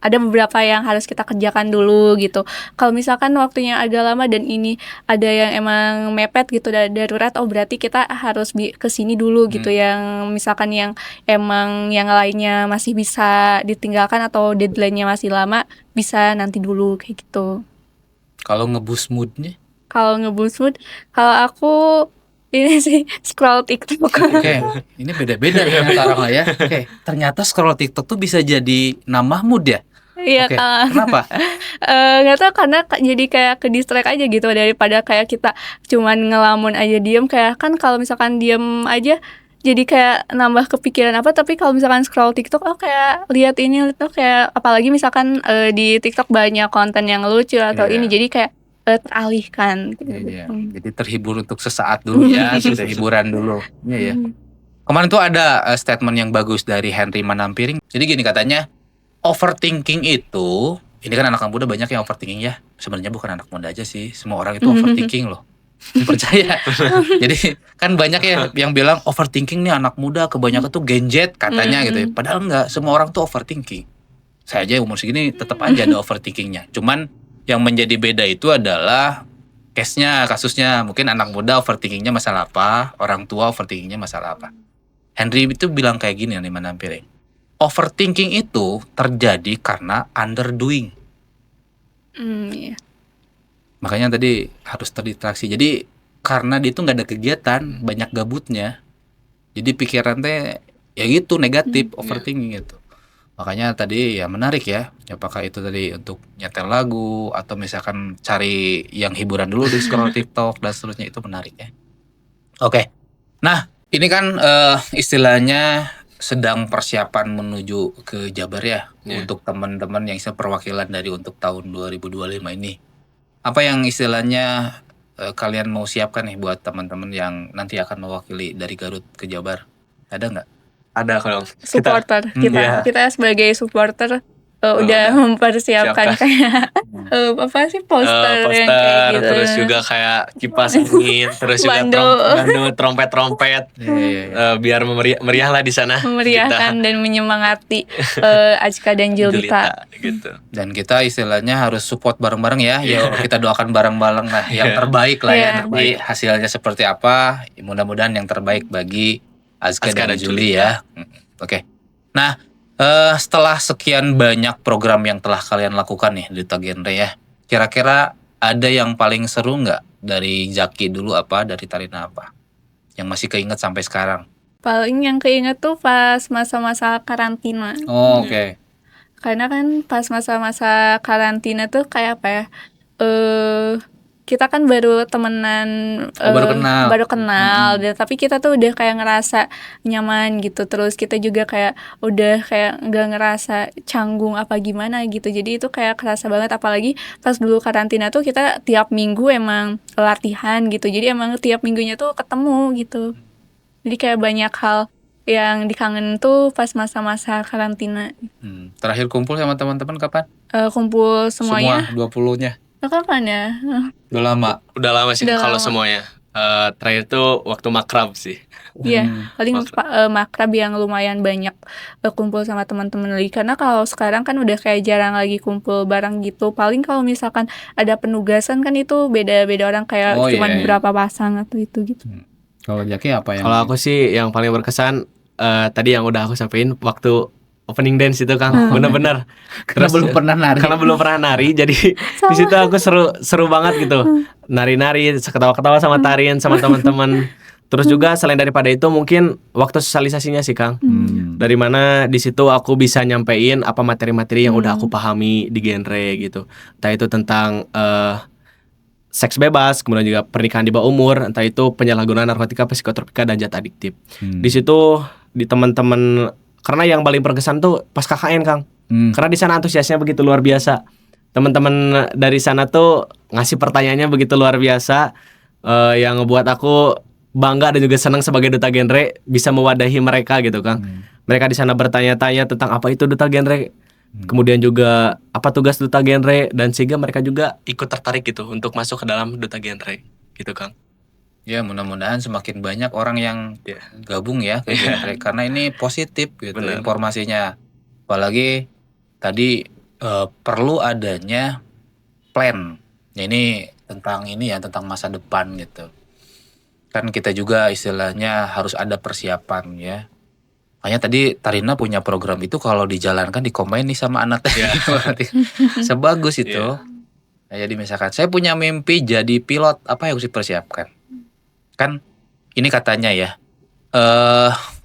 ada beberapa yang harus kita kerjakan dulu gitu. Kalau misalkan waktunya agak lama dan ini ada yang emang mepet gitu, darurat, oh berarti kita harus kesini dulu gitu. Yang misalkan yang emang yang lainnya masih bisa ditinggalkan atau deadline-nya masih lama, bisa nanti dulu kayak gitu. Kalau nge-boost moodnya? Kalau nge-boost mood, kalau aku ini sih scroll TikTok. Oke, ini beda-beda ya antara ya. Oke, ternyata scroll TikTok tuh bisa jadi nambah mood ya? Iya, Oke, kenapa? Nggak tahu, karena jadi kayak ke distract aja gitu daripada kayak kita cuman ngelamun aja diem. Kayak kan kalau misalkan diem aja jadi kayak nambah kepikiran apa, tapi kalau misalkan scroll TikTok, oh kayak lihat ini, lihat kayak apalagi misalkan di TikTok banyak konten yang lucu atau ini, jadi kayak teralihkan gitu. Iya. Jadi terhibur untuk sesaat dulu ya, sudah hiburan dulu. Iya ya. Kemarin tuh ada statement yang bagus dari Henry Manampiring. Jadi gini katanya, overthinking itu, ini kan anak muda banyak yang overthinking ya. Sebenarnya bukan anak muda aja sih, semua orang itu overthinking loh. Percaya. Jadi kan banyak ya yang bilang overthinking nih anak muda kebanyakan tuh genjet katanya gitu ya. Padahal enggak, semua orang tuh overthinking. Saya aja umur segini tetap aja ada overthinkingnya. Cuman yang menjadi beda itu adalah case-nya, kasusnya. Mungkin anak muda overthinkingnya masalah apa, orang tua overthinkingnya masalah apa. Henry itu bilang kayak gini nih Manampiring. Overthinking itu terjadi karena underdoing. Iya. Makanya tadi harus terdistraksi. Jadi karena dia itu nggak ada kegiatan, banyak gabutnya. Jadi pikiran teh ya gitu negatif, overthinking gitu. Makanya tadi ya menarik ya. Apakah itu tadi untuk nyetel lagu atau misalkan cari yang hiburan dulu di scroll TikTok dan seterusnya, itu menarik ya. Oke. Nah, ini kan istilahnya sedang persiapan menuju ke Jabar ya, untuk teman-teman yang perwakilan dari untuk tahun 2025 ini. Apa yang istilahnya kalian mau siapkan nih buat teman-teman yang nanti akan mewakili dari Garut ke Jabar? Ada nggak? Ada kalau Supporter kita sebagai supporter udah mempersiapkan kayak apa sih, poster yang kayak gitu. Terus juga kayak kipas angin, terus juga trompet, biar meriah lah di sana. Memeriahkan dan menyemangati Ajka dan Julita gitu. Dan kita istilahnya harus support bareng-bareng ya. Yuk kita doakan bareng-bareng lah yang terbaik lah ya. Nanti hasilnya seperti apa? Mudah-mudahan yang terbaik bagi Ajka dan Juli ya. Oke. Nah, setelah sekian banyak program yang telah kalian lakukan nih di Duta Genre ya, kira-kira ada yang paling seru nggak dari Jaki dulu, apa dari Tarina, apa yang masih keinget sampai sekarang? Paling yang keinget tuh pas masa-masa karantina. Oke. Karena kan pas masa-masa karantina tuh kayak apa ya, kita kan baru temenan, baru kenal, dan tapi kita tuh udah kayak ngerasa nyaman gitu. Terus kita juga kayak udah kayak nggak ngerasa canggung apa gimana gitu. Jadi itu kayak kerasa banget, apalagi pas dulu karantina tuh kita tiap minggu emang latihan gitu. Jadi emang tiap minggunya tuh ketemu gitu. Jadi kayak banyak hal yang dikangen tuh pas masa-masa karantina. Terakhir kumpul sama teman-teman kapan? Kumpul semuanya. Semua 20-nya. Kapan ya? Udah lama sih kalau semuanya. Terakhir tuh waktu makrab sih. Iya, paling makrab yang lumayan banyak kumpul sama teman-teman lagi. Karena kalau sekarang kan udah kayak jarang lagi kumpul bareng gitu. Paling kalau misalkan ada penugasan kan itu beda-beda orang, kayak cuman berapa pasang atau itu gitu. Kalau Jaki apa yang? Kalau aku sih yang paling berkesan tadi yang udah aku sampaikan waktu opening dance itu Kang, bener-bener. Karena belum pernah nari. Jadi di situ aku seru banget gitu. Nari-nari, ketawa-ketawa sama tarian sama teman-teman. Terus juga selain daripada itu mungkin waktu sosialisasinya sih Kang. Dari mana di situ aku bisa nyampein apa materi-materi yang udah aku pahami di genre gitu. Entah itu tentang seks bebas, kemudian juga pernikahan di bawah umur, entah itu penyalahgunaan narkotika, psikotropika dan zat adiktif. Di situ di teman-teman, karena yang paling berkesan tuh pas KKN Kang. Karena di sana antusiasnya begitu luar biasa. Teman-teman dari sana tuh ngasih pertanyaannya begitu luar biasa, yang ngebuat aku bangga dan juga senang sebagai Duta Genre bisa mewadahi mereka gitu Kang. Mereka di sana bertanya-tanya tentang apa itu Duta Genre. Kemudian juga apa tugas duta genre, dan sehingga mereka juga ikut tertarik gitu untuk masuk ke dalam duta genre gitu Kang. Ya mudah-mudahan semakin banyak orang yang gabung ya ke genre karena ini positif gitu informasinya. Apalagi tadi perlu adanya plan. Ya, ini tentang masa depan gitu. Kan kita juga istilahnya harus ada persiapan ya. Makanya tadi Tarina punya program itu kalau dijalankan dikomain nih sama anaknya. Berarti sebagus itu. Nah, jadi misalkan saya punya mimpi jadi pilot, apa yang harus dipersiapkan? Kan ini katanya ya,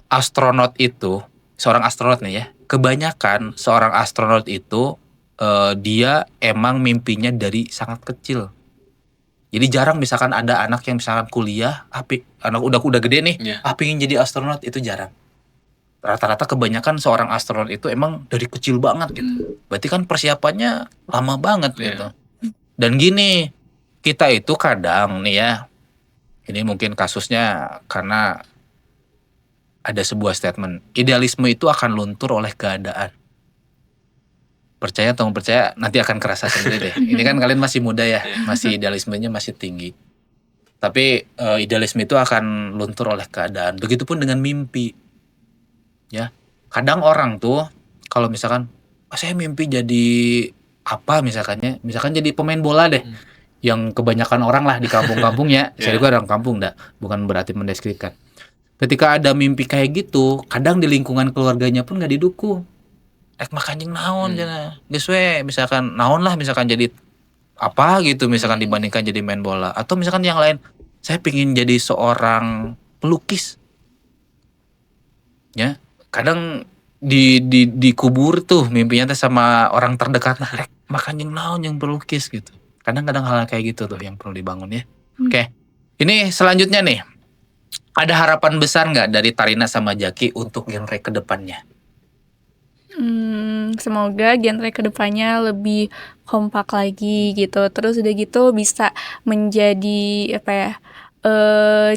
astronot itu, seorang astronot nih ya, kebanyakan seorang astronot itu dia emang mimpinya dari sangat kecil. Jadi jarang misalkan ada anak yang misalkan kuliah, anak udah gede nih, pengen jadi astronot, itu jarang. Rata-rata kebanyakan seorang astronot itu emang dari kecil banget gitu. Berarti kan persiapannya lama banget gitu. Dan gini, kita itu kadang nih ya, ini mungkin kasusnya karena ada sebuah statement, idealisme itu akan luntur oleh keadaan. Percaya atau nggak percaya nanti akan kerasa sendiri deh. Ini kan kalian masih muda ya, masih idealismenya masih tinggi. Tapi idealisme itu akan luntur oleh keadaan. Begitupun dengan mimpi. Ya, kadang orang tuh kalau misalkan saya mimpi jadi apa misalkan jadi pemain bola deh, yang kebanyakan orang lah di kampung-kampung ya. Saya juga orang kampung bukan berarti mendeskripsikan. Ketika ada mimpi kayak gitu, kadang di lingkungan keluarganya pun nggak didukung. Makanjing naon jana, geus we misalkan naon lah misalkan jadi apa gitu misalkan dibandingkan jadi main bola, atau misalkan yang lain, saya pingin jadi seorang pelukis. Ya. Kadang dikubur tuh mimpinya sama orang terdekat, nah makan yang naon yang pelukis gitu. Kadang-kadang hal kayak gitu tuh yang perlu dibangun ya. Oke. Ini selanjutnya nih, ada harapan besar nggak dari Tarina sama Jaki untuk genre kedepannya? Semoga genre kedepannya lebih kompak lagi gitu. Terus udah gitu bisa menjadi apa ya,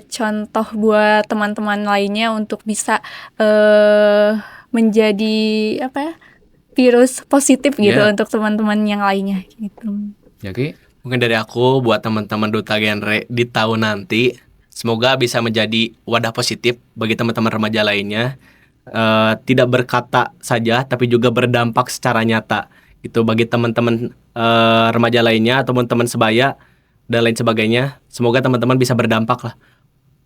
contoh buat teman-teman lainnya untuk bisa menjadi apa ya, virus positif gitu untuk teman-teman yang lainnya gitu. Jaki? Mungkin dari aku buat teman-teman duta genre di tahun nanti, semoga bisa menjadi wadah positif bagi teman-teman remaja lainnya. Tidak berkata saja tapi juga berdampak secara nyata itu bagi teman-teman remaja lainnya ataupun teman sebaya dan lain sebagainya. Semoga teman-teman bisa berdampak lah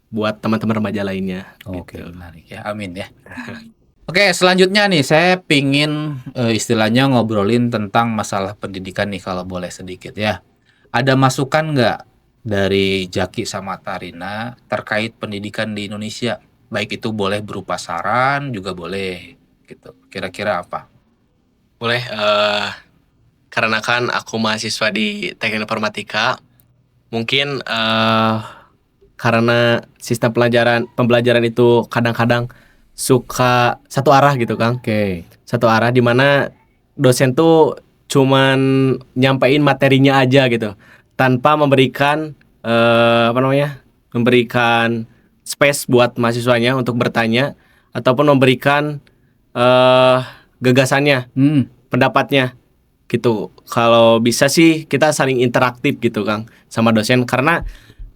buat teman-teman remaja lainnya. Oke, menarik ya, amin ya. Oke, selanjutnya nih saya pingin istilahnya ngobrolin tentang masalah pendidikan nih kalau boleh sedikit ya. Ada masukan nggak dari Jaki sama Tarina terkait pendidikan di Indonesia? Baik itu boleh berupa saran juga boleh gitu. Kira-kira apa? Boleh, karena kan aku mahasiswa di Teknik Informatika, mungkin karena sistem pembelajaran itu kadang-kadang suka satu arah gitu Kang. Satu arah di mana dosen tuh cuman nyampein materinya aja gitu, tanpa memberikan memberikan space buat mahasiswanya untuk bertanya ataupun memberikan gagasannya, pendapatnya gitu. Kalau bisa sih kita saling interaktif gitu Kang sama dosen, karena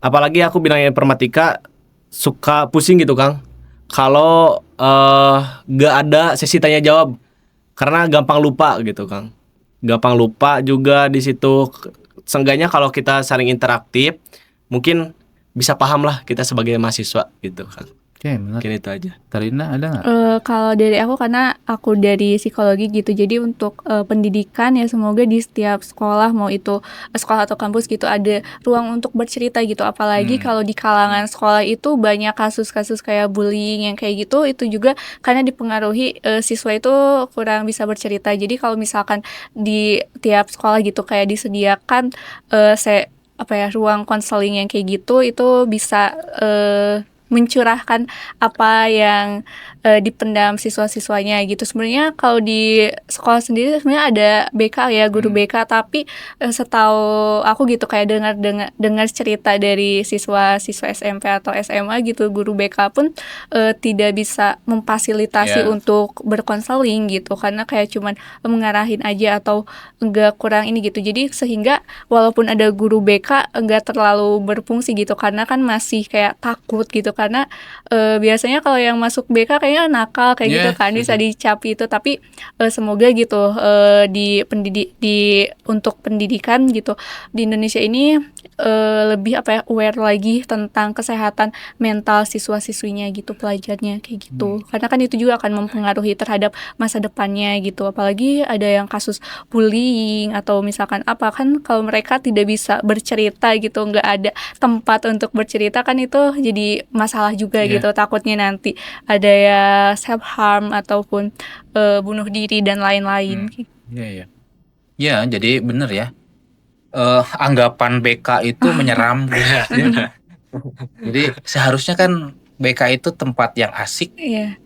apalagi aku bilangnya informatika suka pusing gitu Kang kalau gak ada sesi tanya jawab, karena gampang lupa gitu Kang. Gampang lupa juga di situ. Seenggaknya kalau kita saling interaktif mungkin bisa paham lah kita sebagai mahasiswa gitu kan. Oke, mungkin itu aja. Tarina ada nggak? Kalau dari aku, karena aku dari psikologi gitu, jadi untuk pendidikan ya semoga di setiap sekolah, mau itu sekolah atau kampus gitu, ada ruang untuk bercerita gitu. Apalagi kalau di kalangan sekolah itu banyak kasus-kasus kayak bullying yang kayak gitu, itu juga karena dipengaruhi siswa itu kurang bisa bercerita. Jadi kalau misalkan di tiap sekolah gitu kayak disediakan ruang konseling yang kayak gitu, itu bisa mencurahkan apa yang dipendam siswa-siswanya gitu. Sebenarnya kalau di sekolah sendiri sebenarnya ada BK ya, guru BK, tapi setahu aku gitu kayak dengar cerita dari siswa-siswa SMP atau SMA gitu, guru BK pun tidak bisa memfasilitasi untuk berkonseling gitu, karena kayak cuman mengarahin aja atau enggak kurang ini gitu. Jadi sehingga walaupun ada guru BK enggak terlalu berfungsi gitu, karena kan masih kayak takut gitu, karena biasanya kalau yang masuk BK kayaknya nakal kayak gitu kan, bisa dicapi itu. Tapi semoga gitu untuk pendidikan gitu di Indonesia ini lebih aware lagi tentang kesehatan mental siswa-siswinya gitu, pelajarnya kayak gitu. Karena kan itu juga akan mempengaruhi terhadap masa depannya gitu. Apalagi ada yang kasus bullying atau misalkan apa, kan kalau mereka tidak bisa bercerita gitu, nggak ada tempat untuk bercerita, kan itu jadi masalah juga gitu. Takutnya nanti ada ya self harm ataupun bunuh diri dan lain-lain. Ya, jadi bener ya. Anggapan BK itu menyeram. Jadi seharusnya kan BK itu tempat yang asik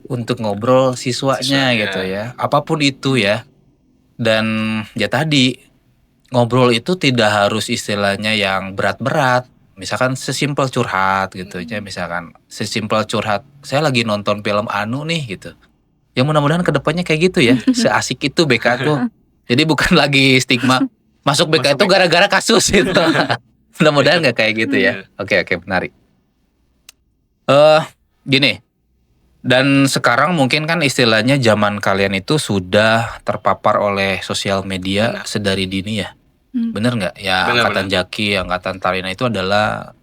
untuk ngobrol siswanya gitu ya. Apapun itu ya. Dan ya tadi, ngobrol itu tidak harus istilahnya yang berat-berat. Misalkan sesimpel curhat gitu ya. Misalkan sesimpel curhat, saya lagi nonton film anu nih gitu. Ya mudah-mudahan kedepannya kayak gitu ya. Seasik itu BK tuh. Jadi bukan lagi stigma masuk BK itu gara-gara kasus gitu. Mudah-mudahan gak kayak gitu ya. Oke, menarik. Gini. Dan sekarang mungkin kan istilahnya zaman kalian itu sudah terpapar oleh sosial media sedari dini ya. Bener nggak? Ya angkatan Jaki, angkatan Tarina itu adalah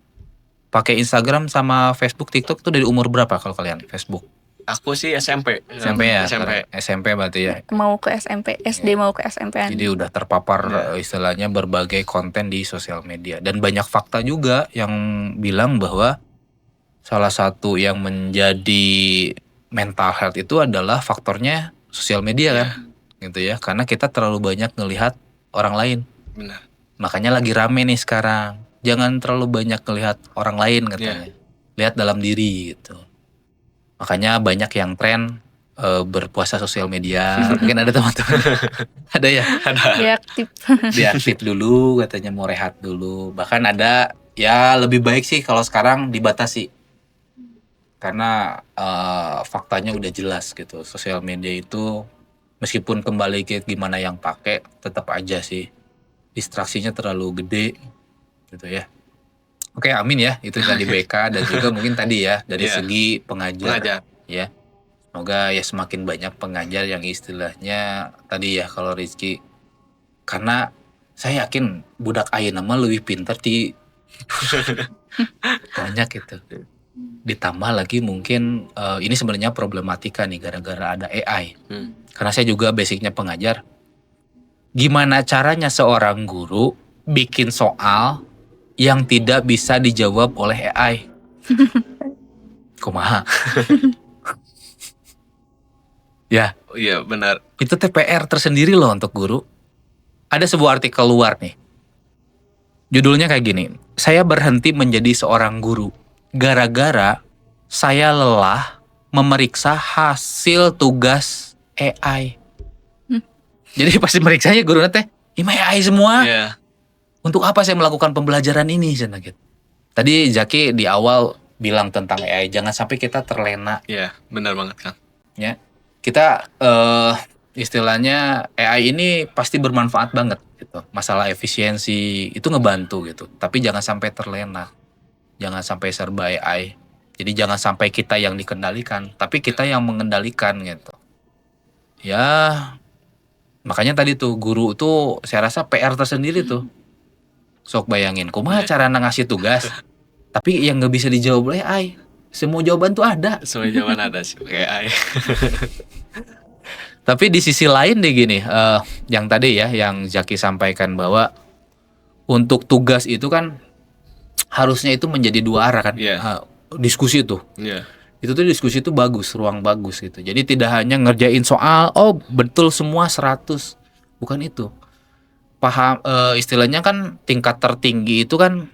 pakai Instagram sama Facebook, TikTok itu dari umur berapa kalau kalian? Facebook? Aku sih SMP. SMP ya? SMP berarti ya? Mau ke SMP, SD mau ke SMP-an. Jadi udah terpapar istilahnya berbagai konten di sosial media. Dan banyak fakta juga yang bilang bahwa salah satu yang menjadi mental health itu adalah faktornya sosial media kan? Gitu ya, karena kita terlalu banyak ngelihat orang lain. Benar. Makanya lagi rame nih sekarang. Jangan terlalu banyak ngelihat orang lain katanya. Lihat dalam diri gitu. Makanya banyak yang tren berpuasa sosial media. Mungkin ada teman-teman. Ada ya? Ada. Diaktif dulu katanya, mau rehat dulu. Bahkan ada ya lebih baik sih kalau sekarang dibatasi. Karena faktanya udah jelas gitu. Sosial media itu meskipun kembali ke gimana yang pakai, tetap aja sih distraksinya terlalu gede gitu ya. Oke, amin ya, itu tadi BK dan juga mungkin tadi ya dari segi pengajar ya. Semoga ya semakin banyak pengajar yang istilahnya tadi ya kalau Rizky, karena saya yakin budak ayeuna mah lebih pintar di banyak gitu. Ditambah lagi mungkin ini sebenarnya problematika nih gara-gara ada AI. Karena saya juga basicnya pengajar. Gimana caranya seorang guru bikin soal yang tidak bisa dijawab oleh AI? Kumaha? Ya. Iya benar. Itu TPR tersendiri loh untuk guru. Ada sebuah artikel luar nih. Judulnya kayak gini. Saya berhenti menjadi seorang guru gara-gara saya lelah memeriksa hasil tugas AI. Jadi pasti meriksanya guru teh, ini AI semua. Untuk apa saya melakukan pembelajaran ini? Gitu. Tadi Jaki di awal bilang tentang AI, jangan sampai kita terlena. Iya, benar banget kan. Ya, kita istilahnya AI ini pasti bermanfaat banget gitu. Masalah efisiensi itu ngebantu gitu. Tapi jangan sampai terlena, jangan sampai serba AI. Jadi jangan sampai kita yang dikendalikan, tapi kita yang mengendalikan gitu. Ya. Makanya tadi tuh guru tuh saya rasa PR tersendiri tuh. Sok bayangin, kumaha cara ngasih tugas, tapi yang nggak bisa dijawab oleh AI. Semua jawaban tuh ada. Semua jawaban ada sih pakai AI. Tapi di sisi lain deh gini, yang tadi ya, yang Zaki sampaikan bahwa untuk tugas itu kan harusnya itu menjadi dua arah kan. Diskusi tuh. Itu tuh diskusi itu bagus, ruang bagus gitu. Jadi tidak hanya ngerjain soal, oh betul semua 100. Bukan itu. Paham istilahnya kan tingkat tertinggi itu kan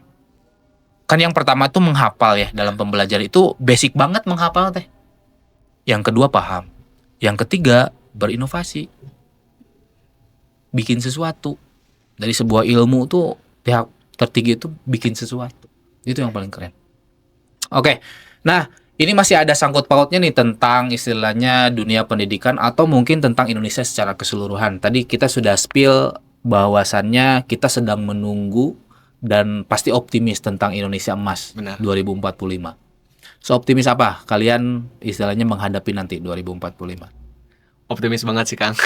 Kan yang pertama tuh menghafal ya, dalam pembelajaran itu basic banget menghafal teh. Yang kedua paham. Yang ketiga berinovasi. Bikin sesuatu. Dari sebuah ilmu tuh pihak tertinggi itu bikin sesuatu. Itu yang paling keren. Oke. Nah, ini masih ada sangkut pautnya nih tentang istilahnya dunia pendidikan atau mungkin tentang Indonesia secara keseluruhan. Tadi kita sudah spill bahwasannya kita sedang menunggu dan pasti optimis tentang Indonesia Emas. Benar. 2045. Optimis apa kalian istilahnya menghadapi nanti 2045? Optimis banget sih Kang.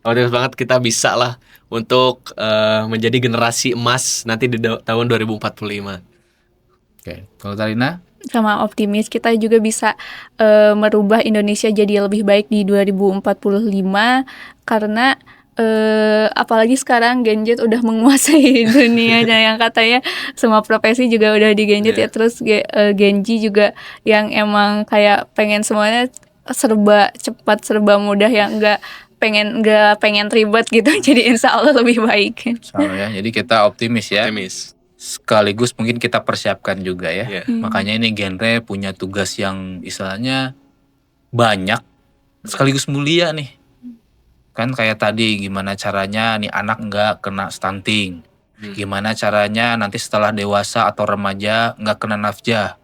Optimis banget kita bisa lah untuk menjadi generasi emas nanti di tahun 2045. Oke, kalau Tarina? Sama optimis kita juga bisa merubah Indonesia jadi lebih baik di 2045 karena apalagi sekarang Gen Z udah menguasai dunia dan yang katanya semua profesi juga udah di Gen Z ya, terus Gen Z juga yang emang kayak pengen semuanya serba cepat, serba mudah, yang nggak pengen ribet gitu. Jadi insya Allah lebih baik. Ya, jadi kita optimis ya. Optimis. Sekaligus mungkin kita persiapkan juga ya. Yeah. Makanya ini genre punya tugas yang istilahnya banyak sekaligus mulia nih. Kan kayak tadi gimana caranya nih anak nggak kena stunting. Gimana caranya nanti setelah dewasa atau remaja nggak kena nafjah.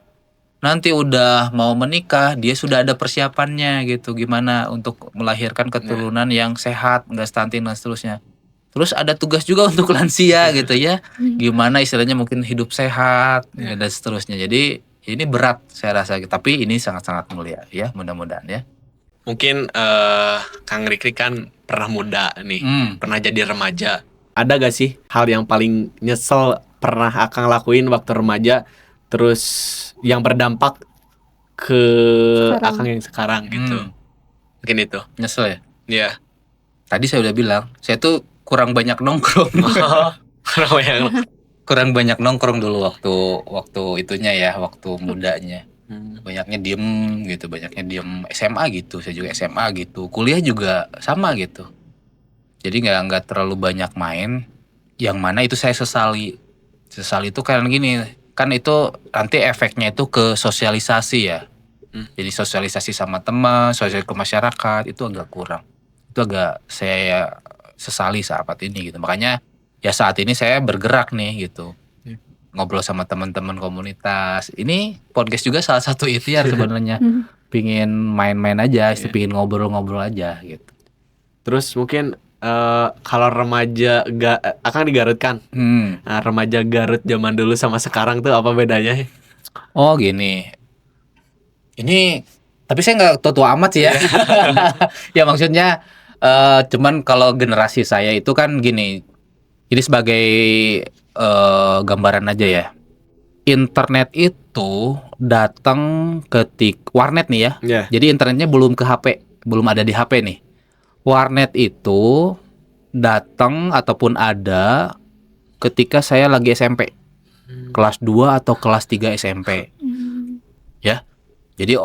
Nanti udah mau menikah dia sudah ada persiapannya gitu. Gimana untuk melahirkan keturunan yang sehat, nggak stunting dan seterusnya. Terus ada tugas juga untuk lansia gitu ya. Gimana istilahnya mungkin hidup sehat dan seterusnya. Jadi ini berat saya rasa. Tapi ini sangat-sangat mulia ya, mudah-mudahan ya. Mungkin Kang Rikri kan pernah muda nih, pernah jadi remaja. Ada gak sih hal yang paling nyesel pernah Akang lakuin waktu remaja, terus yang berdampak ke Akang yang sekarang gitu? Mungkin itu. Nyesel ya? Iya. Tadi saya udah bilang, saya tuh kurang banyak nongkrong. Kurang banyak nongkrong dulu waktu itunya ya, waktu mudanya. Banyaknya diem gitu, banyaknya diem SMA gitu, saya juga SMA gitu, kuliah juga sama gitu. Jadi nggak terlalu banyak main, yang mana itu saya sesali itu karena gini, kan itu nanti efeknya itu ke sosialisasi ya. Jadi sosialisasi sama teman, sosialisasi ke masyarakat itu agak kurang, itu agak saya sesali saat ini gitu. Makanya ya saat ini saya bergerak nih gitu. Ngobrol sama teman-teman komunitas. Ini podcast juga salah satu ikhtiar sebenarnya. Pingin main-main aja, pingin ngobrol-ngobrol aja gitu. Terus mungkin kalau remaja Akang di Garut kan. Nah, remaja Garut zaman dulu sama sekarang tuh apa bedanya? Oh gini. Ini tapi saya nggak tua amat sih ya. Ya maksudnya cuman kalau generasi saya itu kan gini. Jadi sebagai gambaran aja ya. Internet itu datang warnet nih ya. Yeah. Jadi internetnya belum ke HP, belum ada di HP nih. Warnet itu datang ataupun ada ketika saya lagi SMP. Kelas 2 atau kelas 3 SMP. Ya. Jadi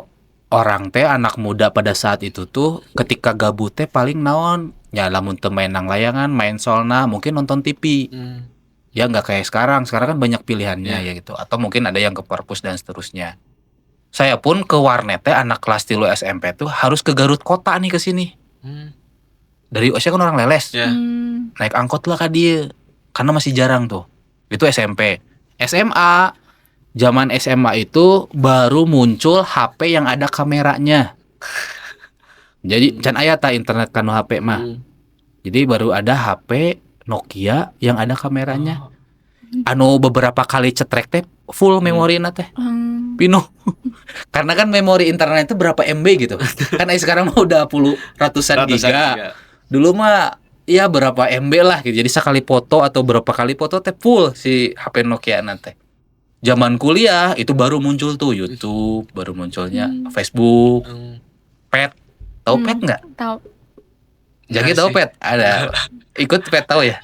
orang teh anak muda pada saat itu tuh ketika gabut teh paling naon ya lamun teu main nang layangan, main solna, mungkin nonton TV. Ya nggak kayak sekarang kan banyak pilihannya ya gitu. Atau mungkin ada yang ke perpus dan seterusnya. Saya pun ke warnet teh anak kelas 3 SMP tuh harus ke Garut kota nih ke sini. Dari saya kan orang Leles. Naik angkot lah ka dieu. Karena masih jarang tuh. Itu SMP. SMA, zaman SMA itu baru muncul HP yang ada kameranya. Jadi can aya ta internet kanu HP mah. Jadi baru ada HP Nokia yang ada kameranya. Anu beberapa kali cetrek teh full memori teh. Pino. Karena kan memori internet itu berapa MB gitu. Kan sekarang mah udah ratusan giga. Dulu mah ya berapa MB lah gitu. Jadi sekali foto atau berapa kali foto teh full si HP Nokia teh. Zaman kuliah itu baru muncul tuh YouTube, baru munculnya Facebook, Pet. Tahu Pet nggak? Tahu. Jaki tahu Pet? Ada. Ikut Pet tahu ya?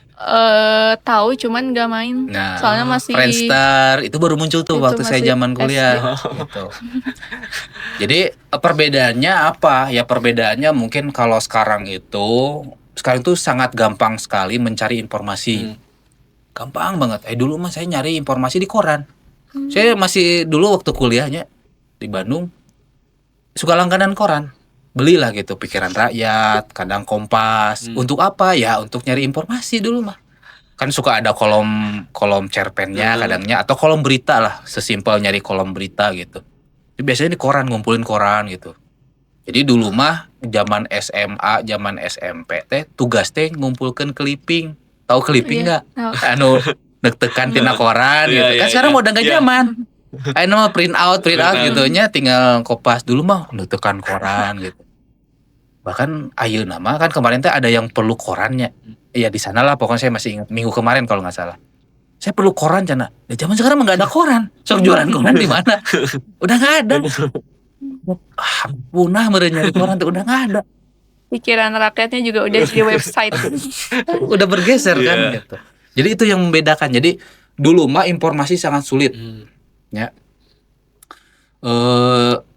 Tahu cuman nggak main. Nah, soalnya masih Friendster itu baru muncul tuh waktu saya zaman kuliah. Gitu. Jadi perbedaannya apa? Ya perbedaannya mungkin kalau sekarang tuh sangat gampang sekali mencari informasi. Gampang banget. Dulu mah saya nyari informasi di koran. Saya masih dulu waktu kuliahnya di Bandung suka langganan koran. Belilah gitu Pikiran Rakyat, kadang Kompas. Untuk apa? Ya untuk nyari informasi dulu mah. Kan suka ada kolom cerpennya kadangnya atau kolom berita lah, sesimpel nyari kolom berita gitu. Jadi biasanya di koran, ngumpulin koran gitu. Jadi dulu mah zaman SMA, zaman SMP teh tugas teh ngumpulkan clipping. Tahu clipping nggak? Anu deg-degan tina koran gitu. Kan sekarang udah nggak zaman. Ayo mah print out gitu nya, tinggal kopas. Dulu mah deg-degan koran gitu. Bahkan ayeuna mah kan kemarin teh ada yang perlu korannya. Iya di sana lah pokoknya saya masih ingat minggu kemarin kalau nggak salah. Saya perlu koran cina. Di zaman sekarang nggak ada koran. Sok jualan koran di mana? Udah nggak ada. Punah nyari koran tuh udah nggak ada. Pikiran Rakyatnya juga udah di website. Udah bergeser kan gitu. Jadi itu yang membedakan. Jadi dulu mah informasi sangat sulit. Ya.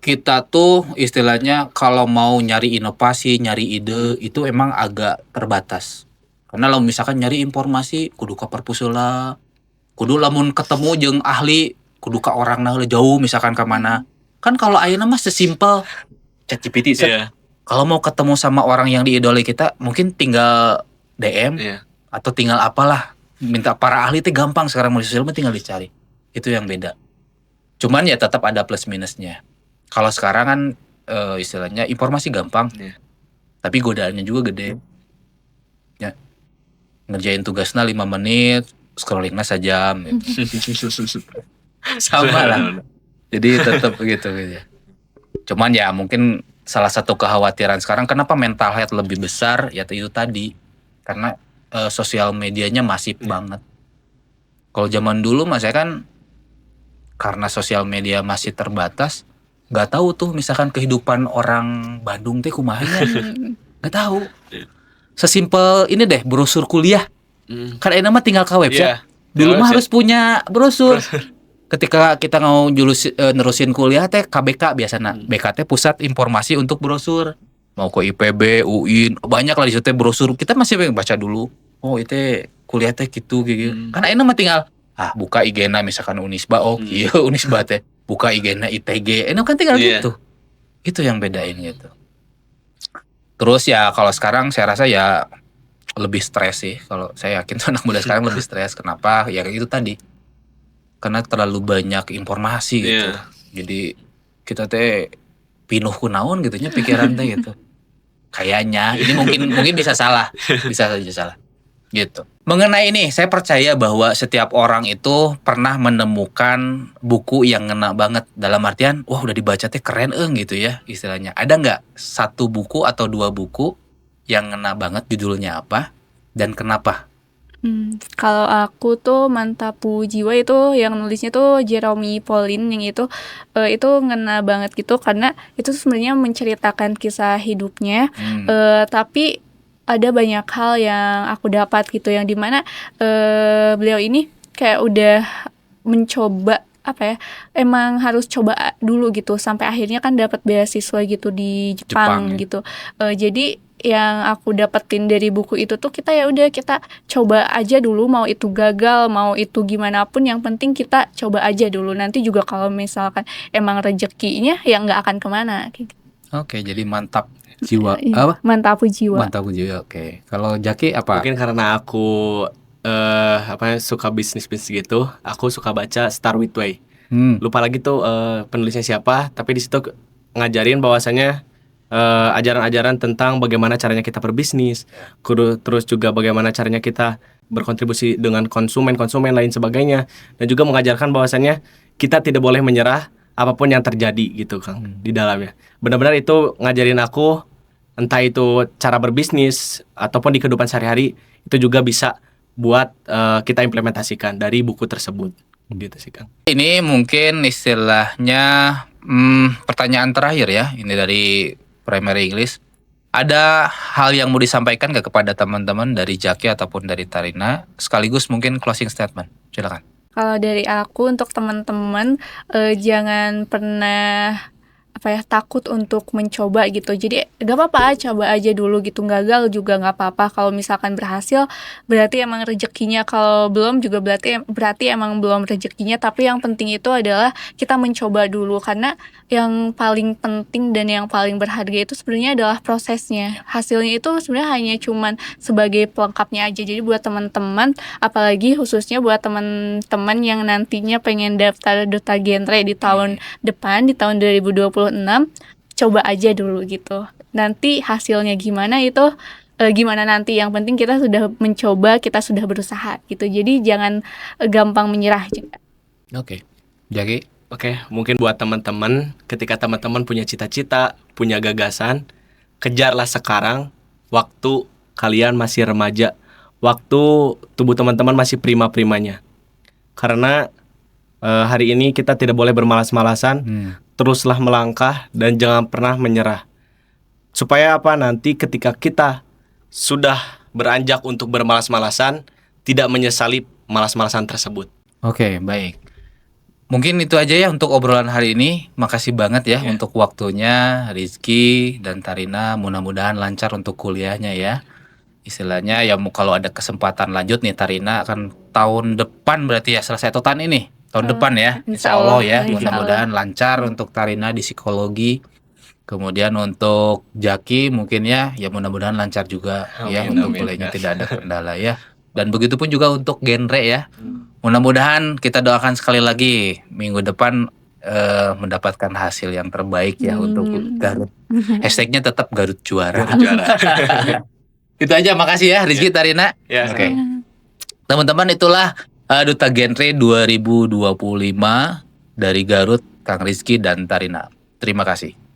Kita tuh istilahnya kalau mau nyari inovasi, nyari ide itu emang agak terbatas. Karena kalau misalkan nyari informasi kudu ka perpusula, kudu lamun ketemu jeung ahli kudu ka orang nah jauh misalkan ke mana. Kan kalau ayeuna mah sesimpel ChatGPT kalau mau ketemu sama orang yang diidolai kita mungkin tinggal DM atau tinggal apalah, minta para ahli itu gampang sekarang media sosial tinggal dicari. Itu yang beda. Cuman ya tetap ada plus minusnya. Kalau sekarang kan istilahnya informasi gampang, tapi godaannya juga gede. Ya. Ngerjain tugasnya 5 menit, scrollingnya sejam. Gitu. Sama lah. Jadi tetap gitu. Cuman ya mungkin salah satu kekhawatiran sekarang kenapa mental health lebih besar ya itu tadi. Karena sosial medianya masif banget. Kalau zaman dulu mas saya kan karena sosial media masih terbatas, nggak tahu tuh misalkan kehidupan orang Bandung teh kumahanya, nggak tahu. Sesimpel ini deh brosur kuliah, kan enak mah tinggal ke website. Dulu mah harus punya brosur. Ketika kita mau nerusin kuliah teh KBK biasanya, BKT Pusat Informasi untuk Brosur. Mau ke IPB, UIN, banyak lah di situ brosur. Kita masih baca dulu. Oh itu kuliah teh gitu. Karena enak mah tinggal buka IG-na misalkan Unisba, iya Unisba teh. Buka IG-na ITG, enak kan tinggal gitu. Itu yang bedain gitu. Terus ya kalau sekarang saya rasa ya lebih stres sih. Kalau saya yakin tuh anak muda sekarang lebih stres. Kenapa? Ya kayak gitu tadi. Karena terlalu banyak informasi gitu. Jadi kita teh pinuh kunaon gitunya pikiran teh gitu. Kayaknya ini mungkin bisa salah. Bisa saja salah. Gitu. Mengenai ini, saya percaya bahwa setiap orang itu pernah menemukan buku yang ngena banget. Dalam artian, wah udah dibaca teh keren gitu ya istilahnya. Ada nggak satu buku atau 2 buku yang ngena banget, judulnya apa dan kenapa? Kalau aku tuh Mantapu Jiwa itu yang nulisnya tuh Jeremy Pauline yang itu ngena banget gitu karena itu sebenarnya menceritakan kisah hidupnya, tapi ada banyak hal yang aku dapat gitu yang dimana beliau ini kayak udah mencoba emang harus coba dulu gitu sampai akhirnya kan dapat beasiswa gitu di Jepang gitu. Jadi yang aku dapetin dari buku itu tuh kita coba aja dulu, mau itu gagal mau itu gimana pun yang penting kita coba aja dulu, nanti juga kalau misalkan emang rezekinya ya nggak akan kemana gitu. Oke, jadi mantap jiwa apa? Mantapu Jiwa. Oke. Kalau Jaki apa? Mungkin karena aku suka bisnis gitu, aku suka baca Start With Way. Lupa lagi tuh penulisnya siapa, tapi di situ ngajarin bahwasanya ajaran-ajaran tentang bagaimana caranya kita berbisnis, terus juga bagaimana caranya kita berkontribusi dengan konsumen lain sebagainya, dan juga mengajarkan bahwasanya kita tidak boleh menyerah apapun yang terjadi gitu Kang di dalamnya. Benar-benar itu ngajarin aku, entah itu cara berbisnis ataupun di kehidupan sehari-hari itu juga bisa buat kita implementasikan dari buku tersebut gitu sih Kang. Ini mungkin istilahnya pertanyaan terakhir ya, ini dari Primary English. Ada hal yang mau disampaikan gak kepada teman-teman dari Jaki ataupun dari Tarina, sekaligus mungkin closing statement, silakan. Kalau dari aku untuk teman-teman jangan pernah takut untuk mencoba gitu. Jadi gak apa-apa, coba aja dulu gitu. Gagal juga gak apa-apa. Kalau misalkan berhasil berarti emang rezekinya, kalau belum juga berarti emang belum rezekinya. Tapi yang penting itu adalah kita mencoba dulu, karena yang paling penting dan yang paling berharga itu sebenarnya adalah prosesnya. Hasilnya itu sebenarnya hanya cuman sebagai pelengkapnya aja. Jadi buat teman-teman, apalagi khususnya buat teman-teman yang nantinya pengen daftar Duta Genre di tahun depan, di tahun 2026, coba aja dulu gitu. Nanti hasilnya gimana itu gimana nanti, yang penting kita sudah mencoba, kita sudah berusaha gitu. Jadi jangan gampang menyerah juga. Oke. Jaki? Oke, mungkin buat teman-teman, ketika teman-teman punya cita-cita, punya gagasan, kejarlah sekarang, waktu kalian masih remaja, waktu tubuh teman-teman masih prima-primanya. Karena hari ini kita tidak boleh bermalas-malasan, teruslah melangkah dan jangan pernah menyerah. Supaya apa, nanti ketika kita sudah beranjak untuk bermalas-malasan, tidak menyesali malas-malasan tersebut. Oke, baik. Mungkin itu aja ya untuk obrolan hari ini. Makasih banget ya untuk waktunya Rizky dan Tarina. Mudah-mudahan lancar untuk kuliahnya ya. Istilahnya ya kalau ada kesempatan lanjut nih, Tarina akan tahun depan berarti ya selesai atau tahun ini? Tahun depan ya, insya Allah ya. Mudah-mudahan lancar untuk Tarina di psikologi. Kemudian untuk Jaki mungkin ya mudah-mudahan lancar juga ya untuk kuliahnya, tidak ada kendala ya. Dan begitu pun juga untuk genre ya. Mudah-mudahan kita doakan sekali lagi minggu depan mendapatkan hasil yang terbaik ya untuk Garut. Hashtagnya tetap Garut juara. Itu aja, makasih ya Rizky, Tarina. Oke. Teman-teman, itulah Duta Genre 2025 dari Garut, Kang Rizky dan Tarina. Terima kasih.